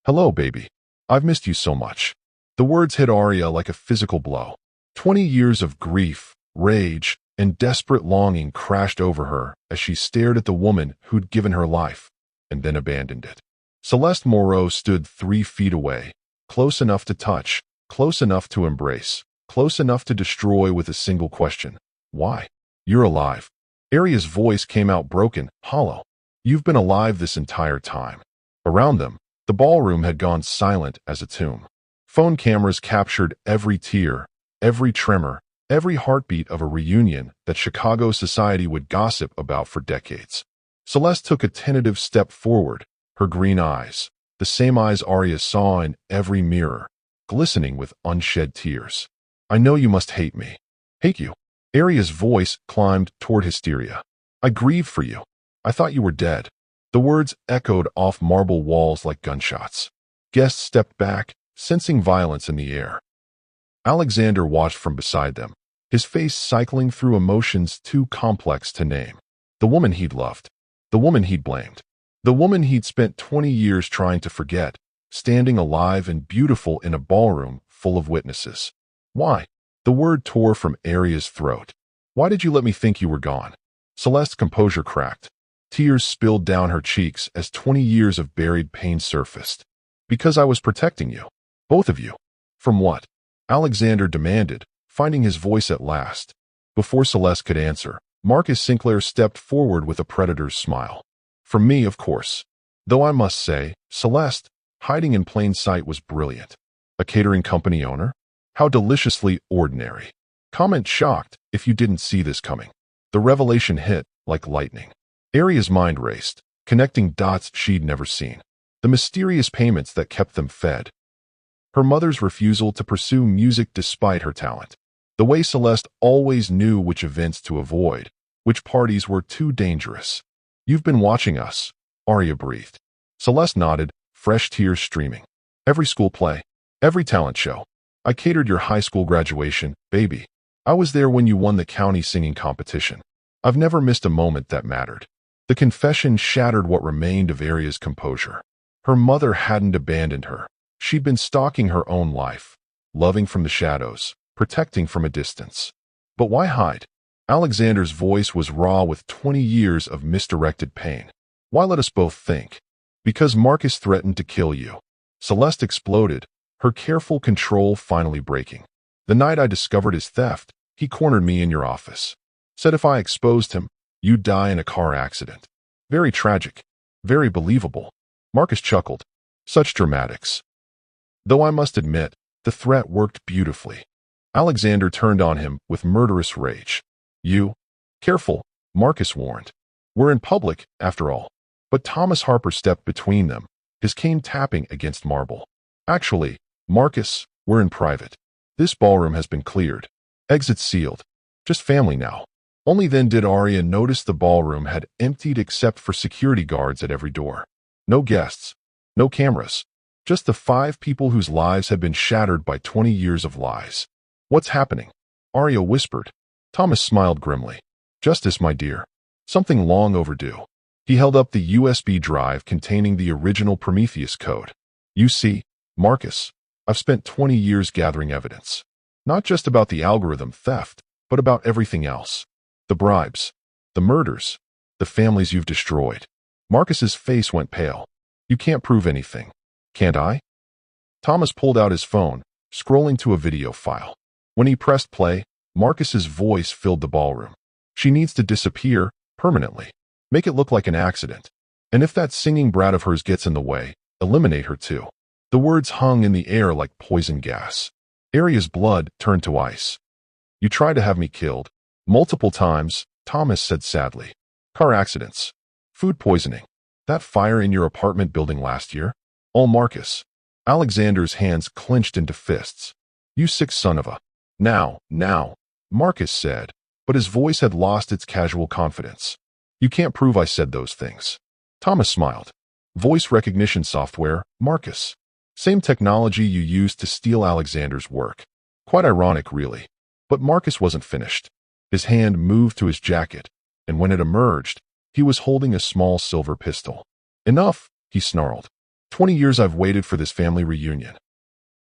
"Hello, baby. I've missed you so much." The words hit Arya like a physical blow. 20 years of grief, rage, and desperate longing crashed over her as she stared at the woman who'd given her life and then abandoned it. Celeste Moreau stood 3 feet away, close enough to touch, close enough to embrace, close enough to destroy with a single question. "Why?" "You're alive." Arya's voice came out broken, hollow. "You've been alive this entire time." Around them, the ballroom had gone silent as a tomb. Phone cameras captured every tear, every tremor, every heartbeat of a reunion that Chicago society would gossip about for decades. Celeste took a tentative step forward, her green eyes, the same eyes Arya saw in every mirror, glistening with unshed tears. "I know you must hate me." "Hate you?" Arya's voice climbed toward hysteria. "I grieve for you. I thought you were dead." The words echoed off marble walls like gunshots. Guests stepped back, sensing violence in the air. Alexander watched from beside them, his face cycling through emotions too complex to name. The woman he'd loved, the woman he'd blamed, the woman he'd spent 20 years trying to forget, standing alive and beautiful in a ballroom full of witnesses. "Why?" The word tore from Arya's throat. "Why did you let me think you were gone?" Celeste's composure cracked. Tears spilled down her cheeks as 20 years of buried pain surfaced. "Because I was protecting you. Both of you." "From what?" Alexander demanded, finding his voice at last. Before Celeste could answer, Marcus Sinclair stepped forward with a predator's smile. "From me, of course. Though I must say, Celeste, hiding in plain sight was brilliant. A catering company owner? How deliciously ordinary. Comment shocked if you didn't see this coming." The revelation hit like lightning. Arya's mind raced, connecting dots she'd never seen. The mysterious payments that kept them fed. Her mother's refusal to pursue music despite her talent. The way Celeste always knew which events to avoid, which parties were too dangerous. "You've been watching us," Arya breathed. Celeste nodded, fresh tears streaming. "Every school play, every talent show. I catered your high school graduation, baby. I was there when you won the county singing competition. I've never missed a moment that mattered." The confession shattered what remained of Arya's composure. Her mother hadn't abandoned her. She'd been stalking her own life, loving from the shadows, protecting from a distance. But why hide? Alexander's voice was raw with 20 years of misdirected pain. "Why let us both think?" "Because Marcus threatened to kill you." Celeste exploded, her careful control finally breaking. The night I discovered his theft, he cornered me in your office. Said if I exposed him, you'd die in a car accident. Very tragic. Very believable. Marcus chuckled. Such dramatics. Though I must admit, the threat worked beautifully. Alexander turned on him with murderous rage. You? Careful, Marcus warned. We're in public, after all. But Thomas Harper stepped between them, his cane tapping against marble. Actually, Marcus, we're in private. This ballroom has been cleared. Exit sealed. Just family now. Only then did Arya notice the ballroom had emptied except for security guards at every door. No guests. No cameras. Just the 5 people whose lives had been shattered by 20 years of lies. What's happening? Arya whispered. Thomas smiled grimly. Justice, my dear. Something long overdue. He held up the USB drive containing the original Prometheus code. You see, Marcus, I've spent 20 years gathering evidence. Not just about the algorithm theft, but about everything else. The bribes, the murders, the families you've destroyed. Marcus's face went pale. You can't prove anything. Can't I? Thomas pulled out his phone, scrolling to a video file. When he pressed play, Marcus's voice filled the ballroom. She needs to disappear permanently. Make it look like an accident. And if that singing brat of hers gets in the way, eliminate her too. The words hung in the air like poison gas. Arya's blood turned to ice. You tried to have me killed. Multiple times, Thomas said sadly. Car accidents. Food poisoning. That fire in your apartment building last year. Oh, Marcus. Alexander's hands clenched into fists. You sick son of a... Now, Marcus said, but his voice had lost its casual confidence. You can't prove I said those things. Thomas smiled. Voice recognition software, Marcus. Same technology you used to steal Alexander's work. Quite ironic, really. But Marcus wasn't finished. His hand moved to his jacket, and when it emerged, he was holding a small silver pistol. Enough, he snarled. 20 years I've waited for this family reunion.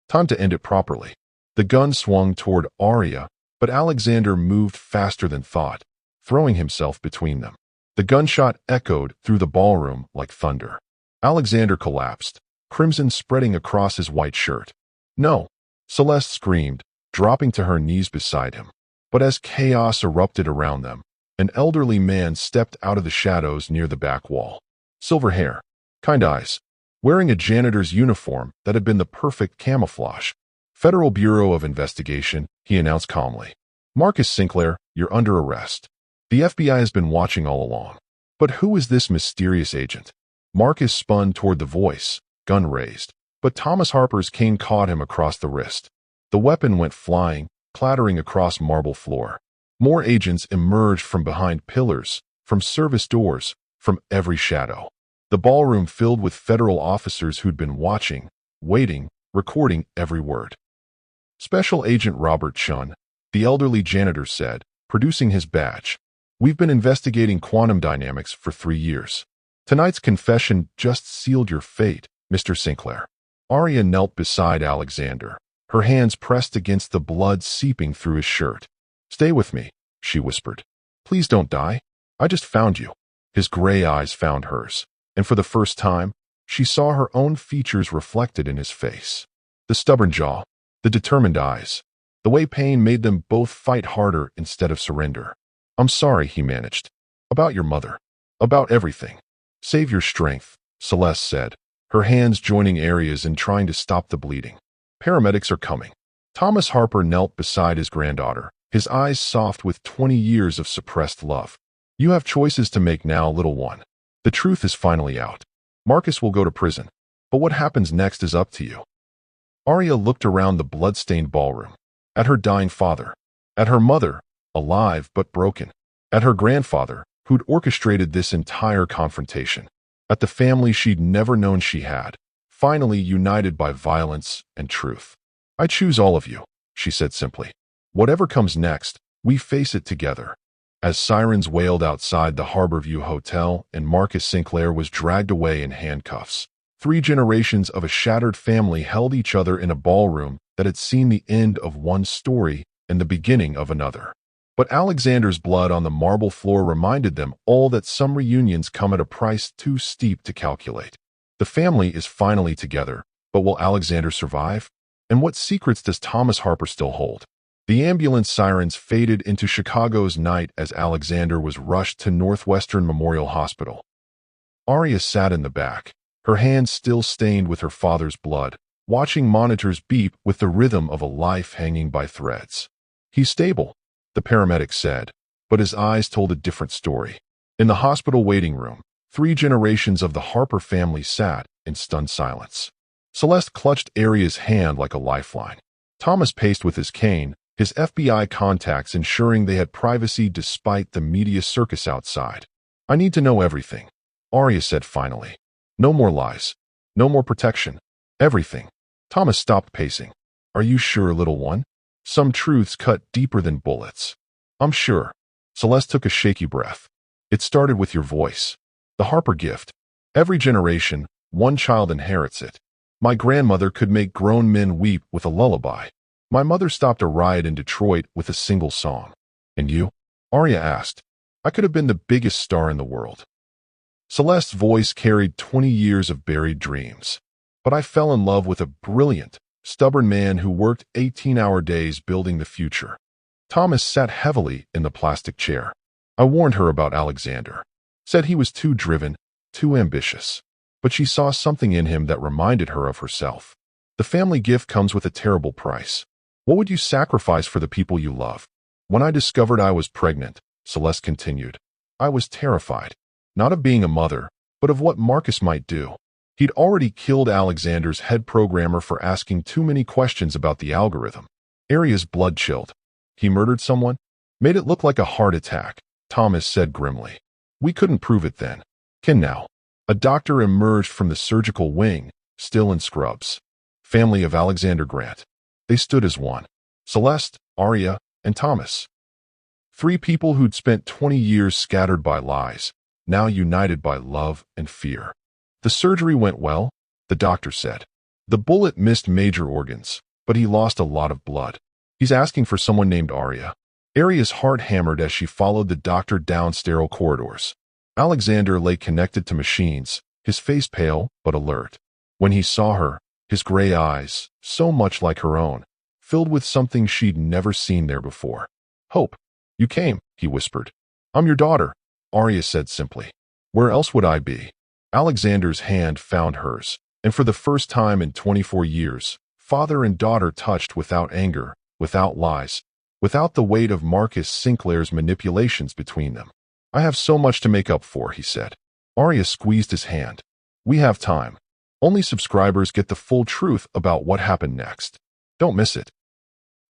Time to end it properly. The gun swung toward Arya, but Alexander moved faster than thought, throwing himself between them. The gunshot echoed through the ballroom like thunder. Alexander collapsed, crimson spreading across his white shirt. No, Celeste screamed, dropping to her knees beside him. But as chaos erupted around them, an elderly man stepped out of the shadows near the back wall. Silver hair, kind eyes, wearing a janitor's uniform that had been the perfect camouflage. Federal Bureau of Investigation, he announced calmly. Marcus Sinclair, you're under arrest. The FBI has been watching all along. But who is this mysterious agent? Marcus spun toward the voice, gun raised. But Thomas Harper's cane caught him across the wrist. The weapon went flying, clattering across marble floor. More agents emerged from behind pillars, from service doors, from every shadow. The ballroom filled with federal officers who'd been watching, waiting, recording every word. Special Agent Robert Chun, the elderly janitor said, producing his badge. We've been investigating quantum dynamics for 3 years. Tonight's confession just sealed your fate, Mr. Sinclair. Arya knelt beside Alexander, her hands pressed against the blood seeping through his shirt. Stay with me, she whispered. Please don't die. I just found you. His gray eyes found hers, and for the first time, she saw her own features reflected in his face. The stubborn jaw, the determined eyes, the way pain made them both fight harder instead of surrender. I'm sorry, he managed. About your mother. About everything. Save your strength, Celeste said, her hands joining Arya's in trying to stop the bleeding. Paramedics are coming. Thomas Harper knelt beside his granddaughter, his eyes soft with 20 years of suppressed love. You have choices to make now, little one. The truth is finally out. Marcus will go to prison, but what happens next is up to you. Arya looked around the blood-stained ballroom, at her dying father, at her mother, alive but broken, at her grandfather, who'd orchestrated this entire confrontation, at the family she'd never known she had, finally united by violence and truth. I choose all of you, she said simply. Whatever comes next, we face it together. As sirens wailed outside the Harborview Hotel and Marcus Sinclair was dragged away in handcuffs, 3 generations of a shattered family held each other in a ballroom that had seen the end of one story and the beginning of another. But Alexander's blood on the marble floor reminded them all that some reunions come at a price too steep to calculate. The family is finally together, but will Alexander survive? And what secrets does Thomas Harper still hold? The ambulance sirens faded into Chicago's night as Alexander was rushed to Northwestern Memorial Hospital. Aria sat in the back, her hands still stained with her father's blood, watching monitors beep with the rhythm of a life hanging by threads. "He's stable," the paramedic said, but his eyes told a different story. In the hospital waiting room, 3 generations of the Harper family sat in stunned silence. Celeste clutched Aria's hand like a lifeline. Thomas paced with his cane, his FBI contacts ensuring they had privacy despite the media circus outside. "I need to know everything," Aria said finally. "No more lies. No more protection. Everything." Thomas stopped pacing. "Are you sure, little one? Some truths cut deeper than bullets." "I'm sure." Celeste took a shaky breath. "It started with your voice. The Harper gift. Every generation, one child inherits it. My grandmother could make grown men weep with a lullaby. My mother stopped a riot in Detroit with a single song." "And you?" Aria asked. "I could have been the biggest star in the world." Celeste's voice carried 20 years of buried dreams. "But I fell in love with a brilliant, stubborn man who worked 18-hour days building the future." Thomas sat heavily in the plastic chair. "I warned her about Alexander. Said he was too driven, too ambitious. But she saw something in him that reminded her of herself. The family gift comes with a terrible price. What would you sacrifice for the people you love?" "When I discovered I was pregnant," Celeste continued, "I was terrified. Not of being a mother, but of what Marcus might do. He'd already killed Alexander's head programmer for asking too many questions about the algorithm." Aria's blood chilled. "He murdered someone?" "Made it look like a heart attack," Thomas said grimly. "We couldn't prove it then. Can now." A doctor emerged from the surgical wing, still in scrubs. "Family of Alexander Grant." They stood as one. Celeste, Aria, and Thomas. 3 people who'd spent 20 years scattered by lies, now united by love and fear. "The surgery went well," the doctor said. "The bullet missed major organs, but he lost a lot of blood. He's asking for someone named Aria." Aria's heart hammered as she followed the doctor down sterile corridors. Alexander lay connected to machines, his face pale but alert. When he saw her, his gray eyes, so much like her own, filled with something she'd never seen there before. "Hope, you came," he whispered. "I'm your daughter," Aria said simply. "Where else would I be?" Alexander's hand found hers, and for the first time in 24 years, father and daughter touched without anger, without lies, without the weight of Marcus Sinclair's manipulations between them. "I have so much to make up for," he said. Aria squeezed his hand. "We have time. Only subscribers get the full truth about what happened next. Don't miss it."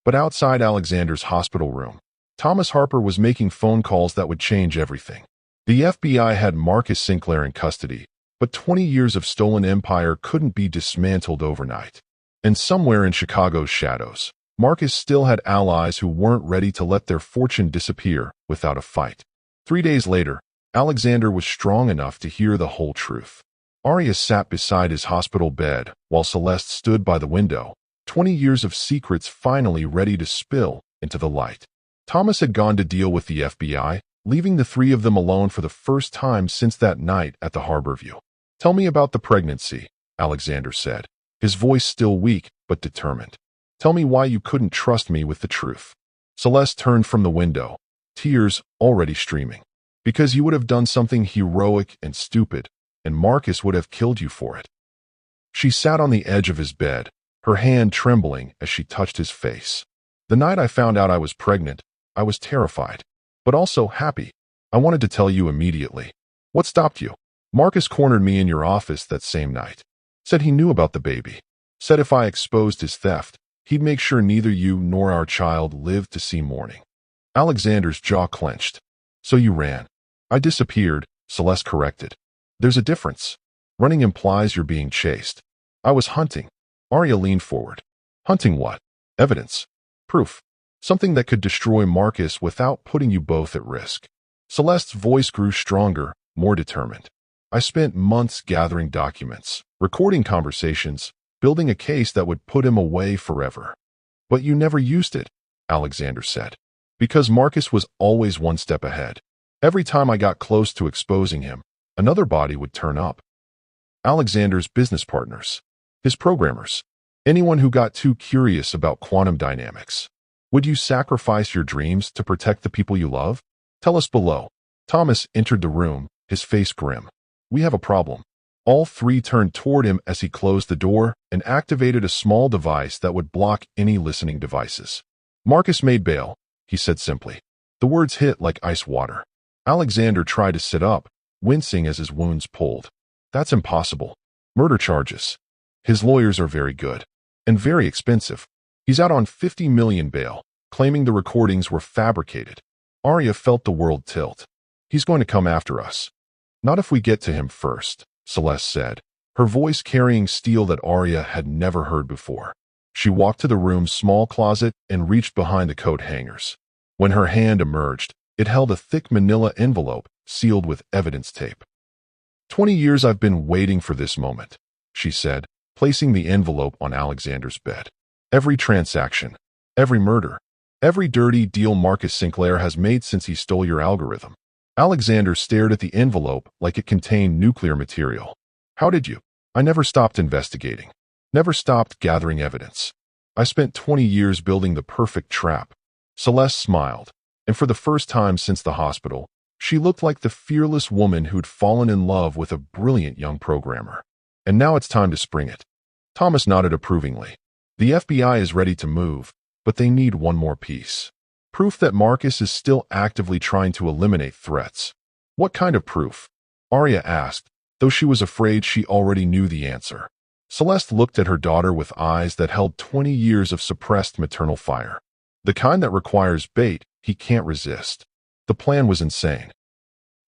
But outside Alexander's hospital room, Thomas Harper was making phone calls that would change everything. The FBI had Marcus Sinclair in custody, but 20 years of stolen empire couldn't be dismantled overnight. And somewhere in Chicago's shadows, Marcus still had allies who weren't ready to let their fortune disappear without a fight. 3 days later, Alexander was strong enough to hear the whole truth. Aria sat beside his hospital bed, while Celeste stood by the window, 20 years of secrets finally ready to spill into the light. Thomas had gone to deal with the FBI, leaving the 3 of them alone for the first time since that night at the Harborview. "Tell me about the pregnancy," Alexander said, his voice still weak but determined. "Tell me why you couldn't trust me with the truth." Celeste turned from the window, tears already streaming. "Because you would have done something heroic and stupid, and Marcus would have killed you for it." She sat on the edge of his bed, her hand trembling as she touched his face. "The night I found out I was pregnant, I was terrified, but also happy. I wanted to tell you immediately." "What stopped you?" "Marcus cornered me in your office that same night. Said he knew about the baby. Said if I exposed his theft, he'd make sure neither you nor our child lived to see morning." Alexander's jaw clenched. "So you ran." "I disappeared," Celeste corrected. "There's a difference. Running implies you're being chased. I was hunting." Aria leaned forward. "Hunting what?" "Evidence. Proof. Something that could destroy Marcus without putting you both at risk." Celeste's voice grew stronger, more determined. "I spent months gathering documents, recording conversations, building a case that would put him away forever." "But you never used it," Alexander said. "Because Marcus was always one step ahead. Every time I got close to exposing him, another body would turn up. Alexander's business partners, his programmers, Anyone who got too curious about quantum dynamics. Would you sacrifice your dreams to protect the people you love? Tell us below. Thomas entered the room, his face grim. We have a problem. All three turned toward him as he closed the door and activated a small device that would block any listening devices. Marcus made bail, he said simply. The words hit like ice water. Alexander tried to sit up, wincing as his wounds pulled. That's impossible. Murder charges. His lawyers are very good. And very expensive. He's out on $50 million bail, claiming the recordings were fabricated. Arya felt the world tilt. He's going to come after us. Not if we get to him first, Celeste said, her voice carrying steel that Arya had never heard before. She walked to the room's small closet and reached behind the coat hangers. When her hand emerged, it held a thick manila envelope sealed with evidence tape. 20 years I've been waiting for this moment, she said, placing the envelope on Alexander's bed. Every transaction, every murder, every dirty deal Marcus Sinclair has made since he stole your algorithm. Alexander stared at the envelope like it contained nuclear material. How did you? I never stopped investigating. Never stopped gathering evidence. I spent 20 years building the perfect trap. Celeste smiled, and for the first time since the hospital, she looked like the fearless woman who'd fallen in love with a brilliant young programmer. And now it's time to spring it. Thomas nodded approvingly. The FBI is ready to move, but they need one more piece. Proof that Marcus is still actively trying to eliminate threats. What kind of proof? Arya asked, though she was afraid she already knew the answer. Celeste looked at her daughter with eyes that held 20 years of suppressed maternal fire. The kind that requires bait he can't resist. The plan was insane.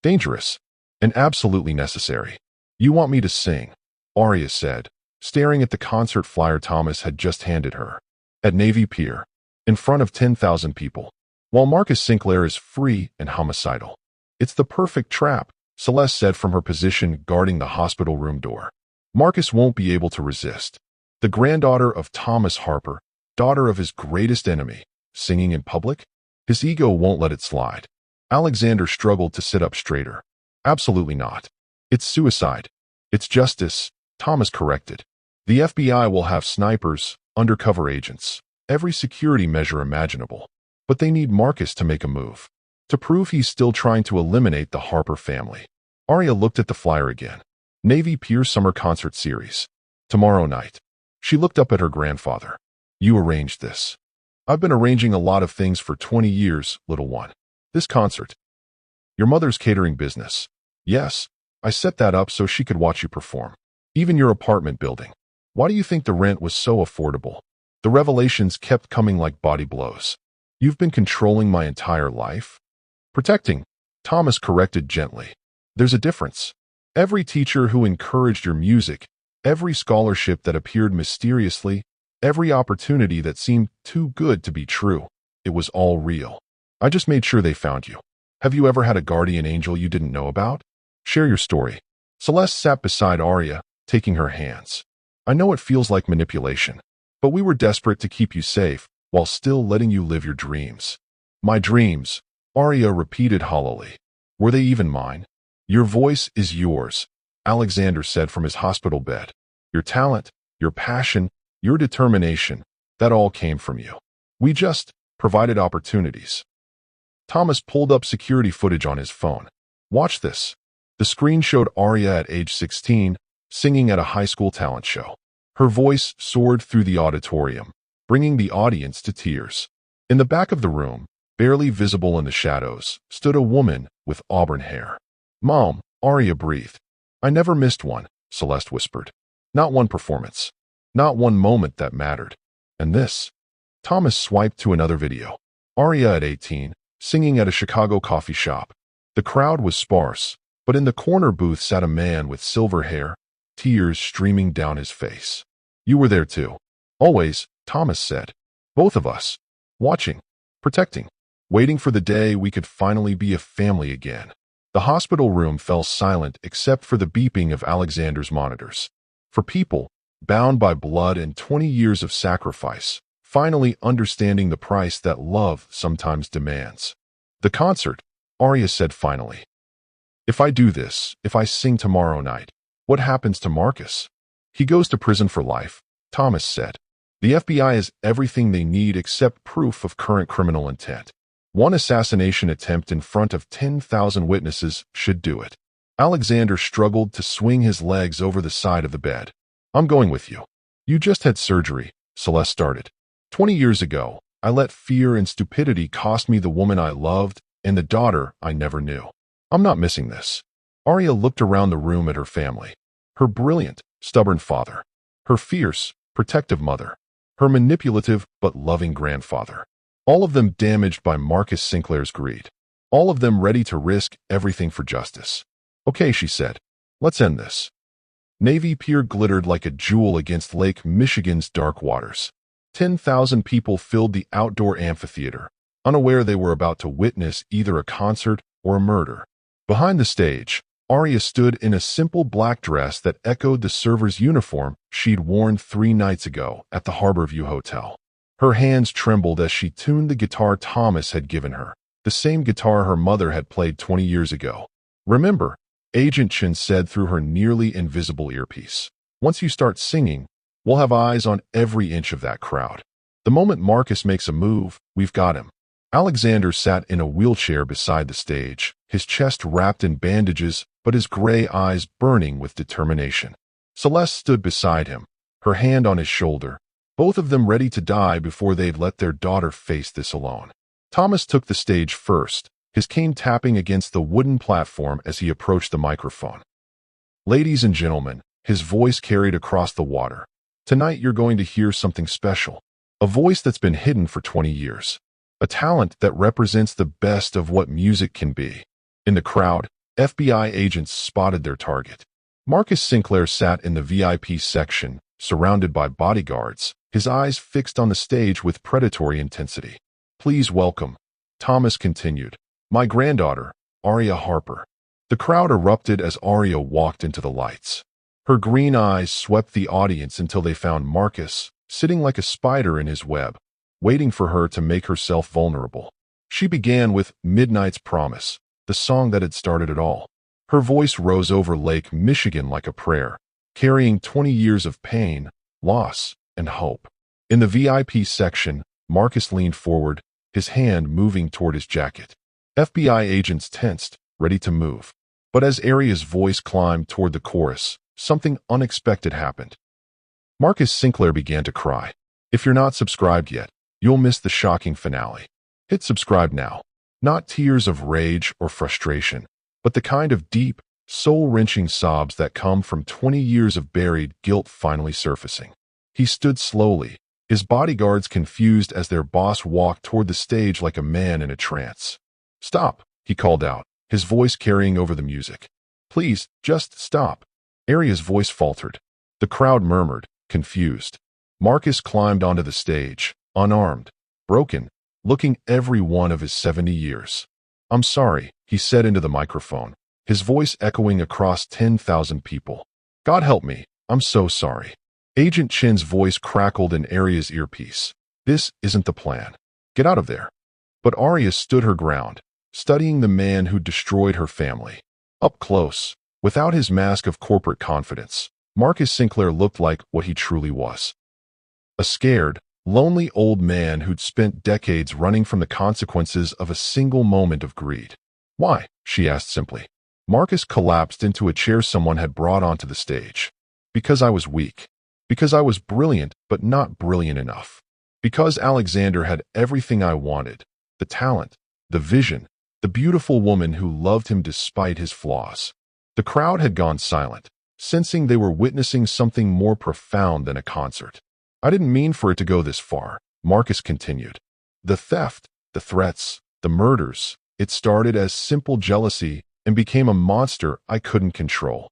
Dangerous. And absolutely necessary. You want me to sing? Arya said, staring at the concert flyer Thomas had just handed her. At Navy Pier, in front of 10,000 people, while Marcus Sinclair is free and homicidal. It's the perfect trap, Celeste said from her position guarding the hospital room door. Marcus won't be able to resist. The granddaughter of Thomas Harper, daughter of his greatest enemy, singing in public? His ego won't let it slide. Alexander struggled to sit up straighter. Absolutely not. It's suicide. It's justice, Thomas corrected. The FBI will have snipers, undercover agents, every security measure imaginable. But they need Marcus to make a move. To prove he's still trying to eliminate the Harper family. Arya looked at the flyer again. Navy Pier Summer Concert Series. Tomorrow night. She looked up at her grandfather. You arranged this. I've been arranging a lot of things for 20 years, little one. This concert. Your mother's catering business. Yes, I set that up so she could watch you perform. Even your apartment building. Why do you think the rent was so affordable? The revelations kept coming like body blows. You've been controlling my entire life? Protecting, Thomas corrected gently. There's a difference. Every teacher who encouraged your music, every scholarship that appeared mysteriously, every opportunity that seemed too good to be true, it was all real. I just made sure they found you. Have you ever had a guardian angel you didn't know about? Share your story. Celeste sat beside Arya, taking her hands. I know it feels like manipulation, but we were desperate to keep you safe while still letting you live your dreams. My dreams, Arya repeated hollowly. Were they even mine? Your voice is yours, Alexander said from his hospital bed. Your talent, your passion, your determination, that all came from you. We just provided opportunities. Thomas pulled up security footage on his phone. Watch this. The screen showed Arya at age 16, singing at a high school talent show. Her voice soared through the auditorium, bringing the audience to tears. In the back of the room, barely visible in the shadows, stood a woman with auburn hair. Mom, Arya breathed. I never missed one, Celeste whispered. Not one performance. Not one moment that mattered. And this? Thomas swiped to another video. Arya at 18, singing at a Chicago coffee shop. The crowd was sparse, but in the corner booth sat a man with silver hair, tears streaming down his face. You were there too. Always, Thomas said. Both of us. Watching. Protecting. Waiting for the day we could finally be a family again. The hospital room fell silent except for the beeping of Alexander's monitors. For people, bound by blood and 20 years of sacrifice, finally understanding the price that love sometimes demands. The concert, Arya said finally. If I do this, if I sing tomorrow night, what happens to Marcus? He goes to prison for life, Thomas said. The FBI has everything they need except proof of current criminal intent. One assassination attempt in front of 10,000 witnesses should do it. Alexander struggled to swing his legs over the side of the bed. I'm going with you. You just had surgery, Celeste started. 20 years ago, I let fear and stupidity cost me the woman I loved and the daughter I never knew. I'm not missing this. Arya looked around the room at her family. Her brilliant, stubborn father. Her fierce, protective mother. Her manipulative but loving grandfather. All of them damaged by Marcus Sinclair's greed. All of them ready to risk everything for justice. Okay, she said. Let's end this. Navy Pier glittered like a jewel against Lake Michigan's dark waters. 10,000 people filled the outdoor amphitheater, unaware they were about to witness either a concert or a murder. Behind the stage, Arya stood in a simple black dress that echoed the server's uniform she'd worn 3 nights ago at the Harborview Hotel. Her hands trembled as she tuned the guitar Thomas had given her, the same guitar her mother had played 20 years ago. Remember, Agent Chin said through her nearly invisible earpiece, once you start singing, we'll have eyes on every inch of that crowd. The moment Marcus makes a move, we've got him. Alexander sat in a wheelchair beside the stage, his chest wrapped in bandages but his gray eyes burning with determination. Celeste stood beside him, her hand on his shoulder, both of them ready to die before they'd let their daughter face this alone. Thomas took the stage first, his cane tapping against the wooden platform as he approached the microphone. Ladies and gentlemen, his voice carried across the water. Tonight you're going to hear something special. A voice that's been hidden for 20 years. A talent that represents the best of what music can be. In the crowd, FBI agents spotted their target. Marcus Sinclair sat in the VIP section, surrounded by bodyguards, his eyes fixed on the stage with predatory intensity. Please welcome, Thomas continued, my granddaughter, Arya Harper. The crowd erupted as Arya walked into the lights. Her green eyes swept the audience until they found Marcus, sitting like a spider in his web, waiting for her to make herself vulnerable. She began with Midnight's Promise, the song that had started it all. Her voice rose over Lake Michigan like a prayer, carrying 20 years of pain, loss, and hope. In the VIP section, Marcus leaned forward, his hand moving toward his jacket. FBI agents tensed, ready to move. But as Arya's voice climbed toward the chorus, something unexpected happened. Marcus Sinclair began to cry. If you're not subscribed yet, you'll miss the shocking finale. Hit subscribe now. Not tears of rage or frustration, but the kind of deep, soul-wrenching sobs that come from 20 years of buried guilt finally surfacing. He stood slowly, his bodyguards confused as their boss walked toward the stage like a man in a trance. Stop, he called out, his voice carrying over the music. Please, just stop. Arya's voice faltered. The crowd murmured, confused. Marcus climbed onto the stage, unarmed, broken, looking every one of his 70 years. I'm sorry, he said into the microphone, his voice echoing across 10,000 people. God help me, I'm so sorry. Agent Chin's voice crackled in Arya's earpiece. This isn't the plan. Get out of there. But Arya stood her ground, studying the man who destroyed her family. Up close, without his mask of corporate confidence, Marcus Sinclair looked like what he truly was. A scared, lonely old man who'd spent decades running from the consequences of a single moment of greed. Why? She asked simply. Marcus collapsed into a chair someone had brought onto the stage. Because I was weak. Because I was brilliant, but not brilliant enough. Because Alexander had everything I wanted. The talent, the vision, the beautiful woman who loved him despite his flaws. The crowd had gone silent, sensing they were witnessing something more profound than a concert. I didn't mean for it to go this far, Marcus continued. The theft, the threats, the murders, it started as simple jealousy and became a monster I couldn't control.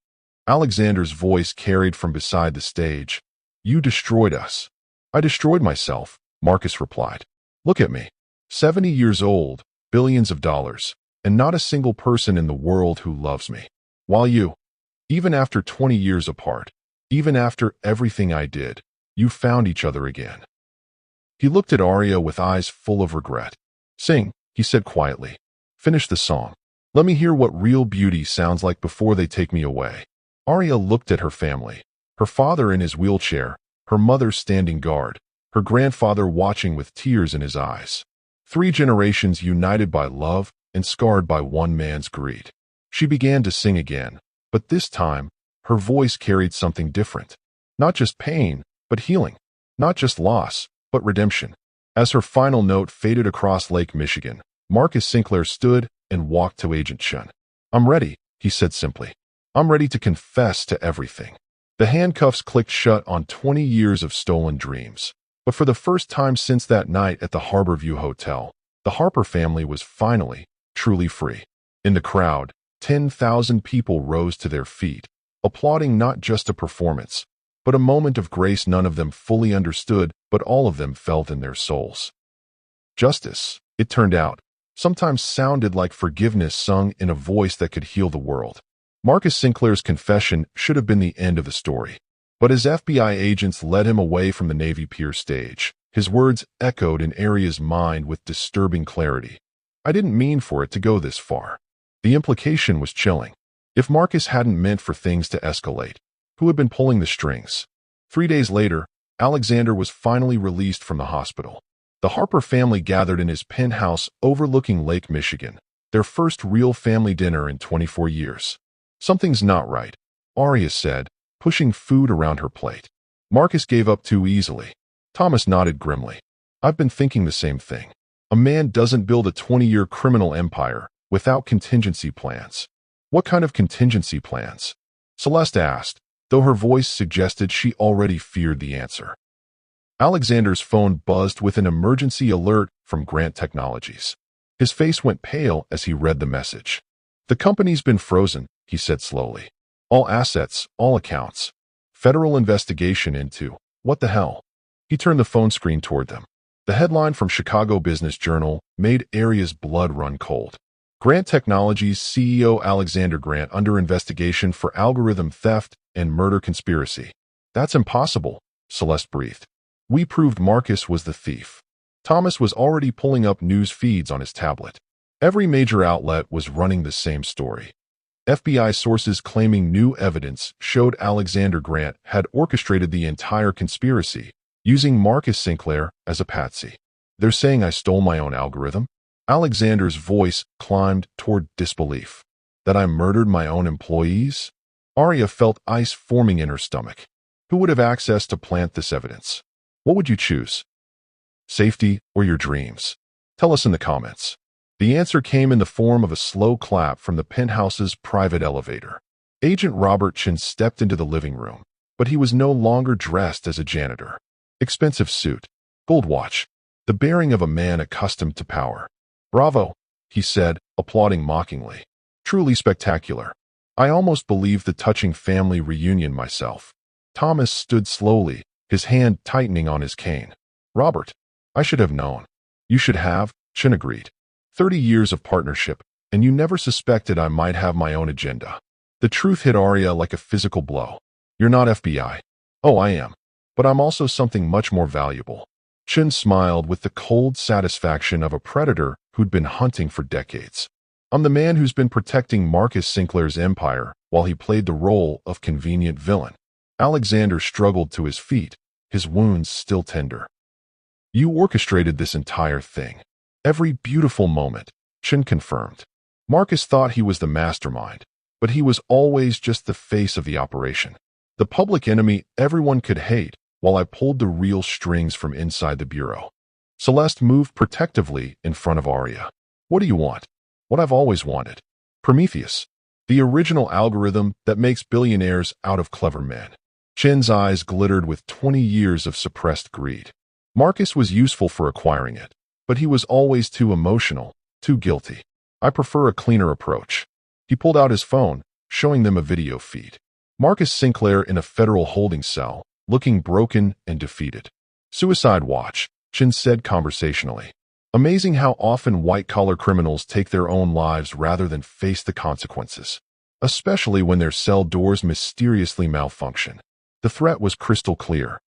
Alexander's voice carried from beside the stage. You destroyed us. I destroyed myself, Marcus replied. Look at me. 70 years old, billions of dollars, and not a single person in the world who loves me. While you, even after 20 years apart, even after everything I did, you found each other again. He looked at Arya with eyes full of regret. Sing, he said quietly. Finish the song. Let me hear what real beauty sounds like before they take me away. Arya looked at her family, her father in his wheelchair, her mother standing guard, her grandfather watching with tears in his eyes. 3 generations united by love and scarred by one man's greed. She began to sing again, but this time, her voice carried something different. Not just pain, but healing. Not just loss, but redemption. As her final note faded across Lake Michigan, Marcus Sinclair stood and walked to Agent Chen. "I'm ready," he said simply. "I'm ready to confess to everything." The handcuffs clicked shut on 20 years of stolen dreams. But for the first time since that night at the Harborview Hotel, the Harper family was finally, truly free. In the crowd, 10,000 people rose to their feet, applauding not just a performance, but a moment of grace none of them fully understood, but all of them felt in their souls. Justice, it turned out, sometimes sounded like forgiveness sung in a voice that could heal the world. Marcus Sinclair's confession should have been the end of the story. But as FBI agents led him away from the Navy Pier stage, his words echoed in Aria's mind with disturbing clarity. "I didn't mean for it to go this far." The implication was chilling. If Marcus hadn't meant for things to escalate, who had been pulling the strings? 3 days later, Alexander was finally released from the hospital. The Harper family gathered in his penthouse overlooking Lake Michigan, their first real family dinner in 24 years. "Something's not right," Aria said, pushing food around her plate. Marcus gave up too easily. Thomas nodded grimly. "I've been thinking the same thing. A man doesn't build a 20-year criminal empire without contingency plans." "What kind of contingency plans?" Celeste asked, though her voice suggested she already feared the answer. Alexander's phone buzzed with an emergency alert from Grant Technologies. His face went pale as he read the message. "The company's been frozen," he said slowly. "All assets, all accounts. Federal investigation into what the hell?" He turned the phone screen toward them. The headline from Chicago Business Journal made Aria's blood run cold. Grant Technologies CEO Alexander Grant under investigation for algorithm theft and murder conspiracy. "That's impossible," Celeste breathed. "We proved Marcus was the thief." Thomas was already pulling up news feeds on his tablet. Every major outlet was running the same story. FBI sources claiming new evidence showed Alexander Grant had orchestrated the entire conspiracy, using Marcus Sinclair as a patsy. "They're saying I stole my own algorithm?" Alexander's voice climbed toward disbelief. "That I murdered my own employees?" Aria felt ice forming in her stomach. Who would have access to plant this evidence? What would you choose? Safety or your dreams? Tell us in the comments. The answer came in the form of a slow clap from the penthouse's private elevator. Agent Robert Chen stepped into the living room, but he was no longer dressed as a janitor. Expensive suit, gold watch, the bearing of a man accustomed to power. "Bravo," he said, applauding mockingly. "Truly spectacular. I almost believed the touching family reunion myself." Thomas stood slowly, his hand tightening on his cane. "Robert, I should have known." "You should have," Chen agreed. 30 years of partnership, and you never suspected I might have my own agenda." The truth hit Aria like a physical blow. "You're not FBI." "Oh, I am. But I'm also something much more valuable." Chen smiled with the cold satisfaction of a predator who'd been hunting for decades. "I'm the man who's been protecting Marcus Sinclair's empire while he played the role of convenient villain." Alexander struggled to his feet, his wounds still tender. "You orchestrated this entire thing. Every beautiful moment," Chen confirmed. Marcus thought he was the mastermind, but he was always just the face of the operation. The public enemy everyone could hate, while I pulled the real strings from inside the bureau. Celeste moved protectively in front of Aria. "What do you want?" "What I've always wanted. Prometheus. The original algorithm that makes billionaires out of clever men." Chen's eyes glittered with 20 years of suppressed greed. Marcus was useful for acquiring it, but he was always too emotional, too guilty. "I prefer a cleaner approach." He pulled out his phone, showing them a video feed. Marcus Sinclair in a federal holding cell, looking broken and defeated. "Suicide watch," Chen said conversationally. "Amazing how often white-collar criminals take their own lives rather than face the consequences, especially when their cell doors mysteriously malfunction." The threat was crystal clear.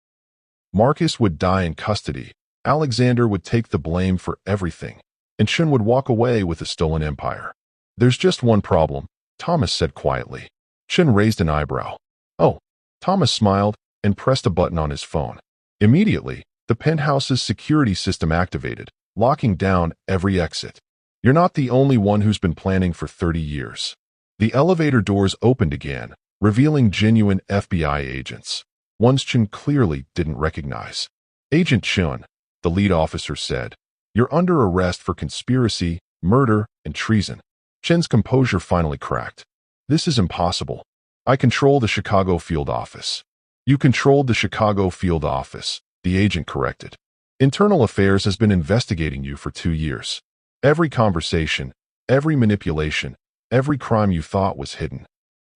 Marcus would die in custody, Alexander would take the blame for everything, and Chen would walk away with a stolen empire. "There's just one problem," Thomas said quietly. Chen raised an eyebrow. "Oh." Thomas smiled and pressed a button on his phone. Immediately, The penthouse's security system activated, locking down every exit. You're not the only one who's been planning for 30 years. The elevator doors opened again, revealing genuine FBI agents. Ones Chen clearly didn't recognize. Agent Chun, the lead officer said, "You're under arrest for conspiracy, murder, and treason." Chen's composure finally cracked. "This is impossible. I control the Chicago field office." "You controlled the Chicago field office," the agent corrected. "Internal Affairs has been investigating you for 2 years. Every conversation, every manipulation, every crime you thought was hidden."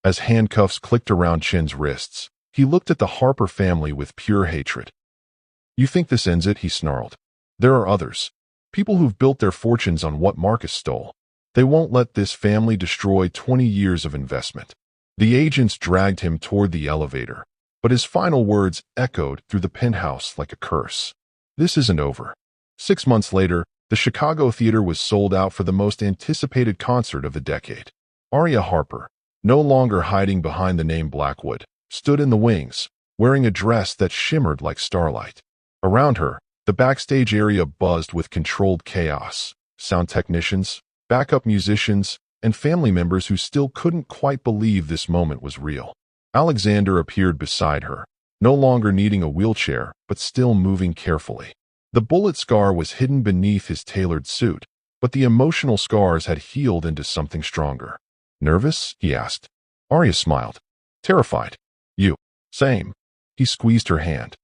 As handcuffs clicked around Chen's wrists, he looked at the Harper family with pure hatred. "You think this ends it?" he snarled. "There are others. People who've built their fortunes on what Marcus stole. They won't let this family destroy 20 years of investment." The agents dragged him toward the elevator, but his final words echoed through the penthouse like a curse. "This isn't over." 6 months later, the Chicago theater was sold out for the most anticipated concert of the decade. Aria Harper, no longer hiding behind the name Blackwood, stood in the wings, wearing a dress that shimmered like starlight. Around her, the backstage area buzzed with controlled chaos. Sound technicians, backup musicians, and family members who still couldn't quite believe this moment was real. Alexander appeared beside her, no longer needing a wheelchair, but still moving carefully. The bullet scar was hidden beneath his tailored suit, but the emotional scars had healed into something stronger. "Nervous?" he asked. Aria smiled. "Terrified." "You." "Same." He squeezed her hand.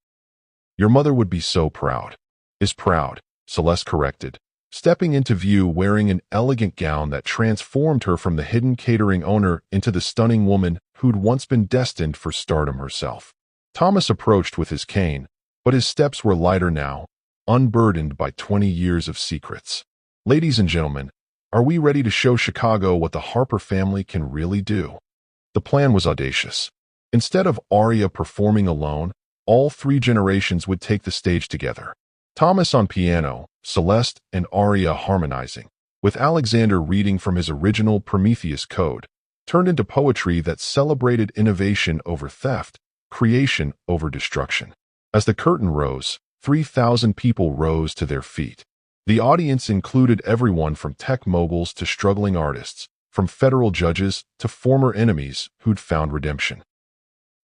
"Your mother would be so proud." "Is proud," Celeste corrected, stepping into view wearing an elegant gown that transformed her from the hidden catering owner into the stunning woman who'd once been destined for stardom herself. Thomas approached with his cane, but his steps were lighter now, unburdened by 20 years of secrets. "Ladies and gentlemen, are we ready to show Chicago what the Harper family can really do?" The plan was audacious. Instead of Aria performing alone, all 3 generations would take the stage together. Thomas on piano, Celeste and Aria harmonizing, with Alexander reading from his original Prometheus code, turned into poetry that celebrated innovation over theft, creation over destruction. As the curtain rose, 3,000 people rose to their feet. The audience included everyone from tech moguls to struggling artists, from federal judges to former enemies who'd found redemption.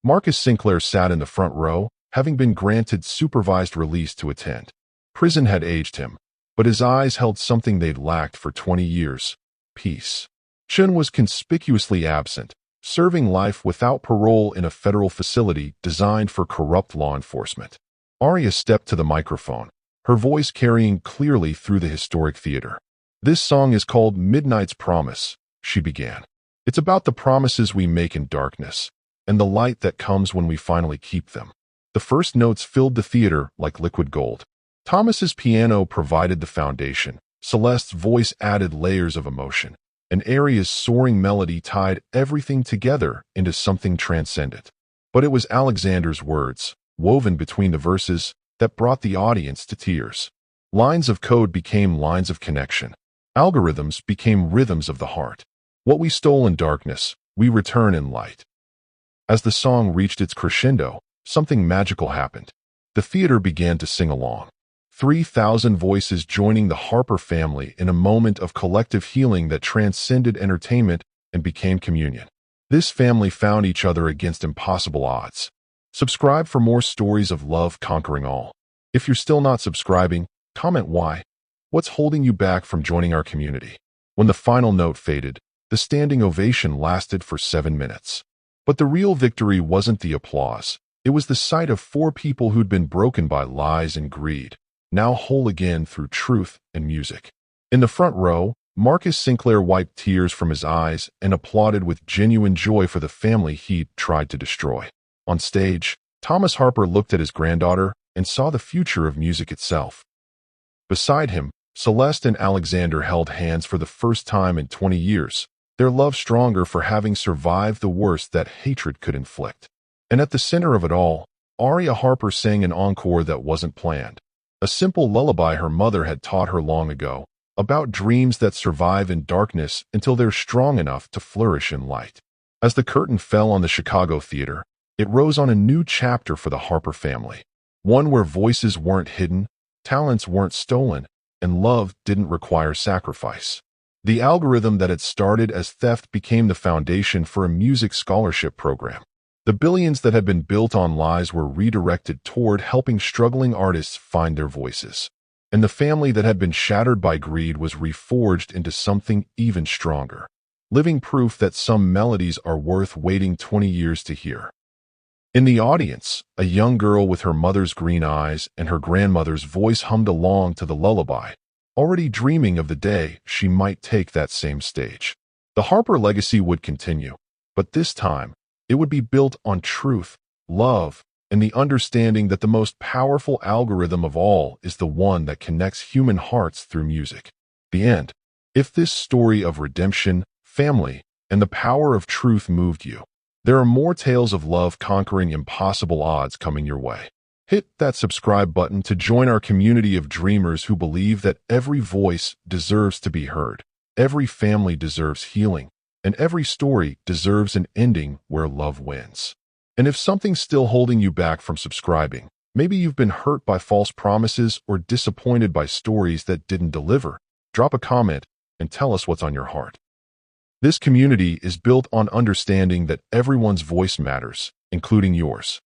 Marcus Sinclair sat in the front row, having been granted supervised release to attend. Prison had aged him, but his eyes held something they'd lacked for 20 years: peace. Chun was conspicuously absent, serving life without parole in a federal facility designed for corrupt law enforcement. Aria stepped to the microphone, her voice carrying clearly through the historic theater. "This song is called Midnight's Promise," she began. "It's about the promises we make in darkness, and the light that comes when we finally keep them." The first notes filled the theater like liquid gold. Thomas's piano provided the foundation, Celeste's voice added layers of emotion, and Aria's soaring melody tied everything together into something transcendent. But it was Alexander's words, woven between the verses, that brought the audience to tears. Lines of code became lines of connection. Algorithms became rhythms of the heart. What we stole in darkness, we return in light. As the song reached its crescendo, something magical happened. The theater began to sing along. 3,000 voices joining the Harper family in a moment of collective healing that transcended entertainment and became communion. This family found each other against impossible odds. Subscribe for more stories of love conquering all. If you're still not subscribing, comment why. What's holding you back from joining our community? When the final note faded, the standing ovation lasted for 7 minutes. But the real victory wasn't the applause. It was the sight of 4 people who'd been broken by lies and greed, now whole again through truth and music. In the front row, Marcus Sinclair wiped tears from his eyes and applauded with genuine joy for the family he'd tried to destroy. On stage, Thomas Harper looked at his granddaughter and saw the future of music itself. Beside him, Celeste and Alexander held hands for the first time in 20 years, their love stronger for having survived the worst that hatred could inflict. And at the center of it all, Aria Harper sang an encore that wasn't planned. A simple lullaby her mother had taught her long ago, about dreams that survive in darkness until they're strong enough to flourish in light. As the curtain fell on the Chicago theater, it rose on a new chapter for the Harper family. One where voices weren't hidden, talents weren't stolen, and love didn't require sacrifice. The algorithm that had started as theft became the foundation for a music scholarship program. The billions that had been built on lies were redirected toward helping struggling artists find their voices. And the family that had been shattered by greed was reforged into something even stronger. Living proof that some melodies are worth waiting 20 years to hear. In the audience, a young girl with her mother's green eyes and her grandmother's voice hummed along to the lullaby, already dreaming of the day she might take that same stage. The Harper legacy would continue, but this time, it would be built on truth, love, and the understanding that the most powerful algorithm of all is the one that connects human hearts through music. The end. If this story of redemption, family, and the power of truth moved you, there are more tales of love conquering impossible odds coming your way. Hit that subscribe button to join our community of dreamers who believe that every voice deserves to be heard, every family deserves healing, and every story deserves an ending where love wins. And if something's still holding you back from subscribing, maybe you've been hurt by false promises or disappointed by stories that didn't deliver, drop a comment and tell us what's on your heart. This community is built on understanding that everyone's voice matters, including yours.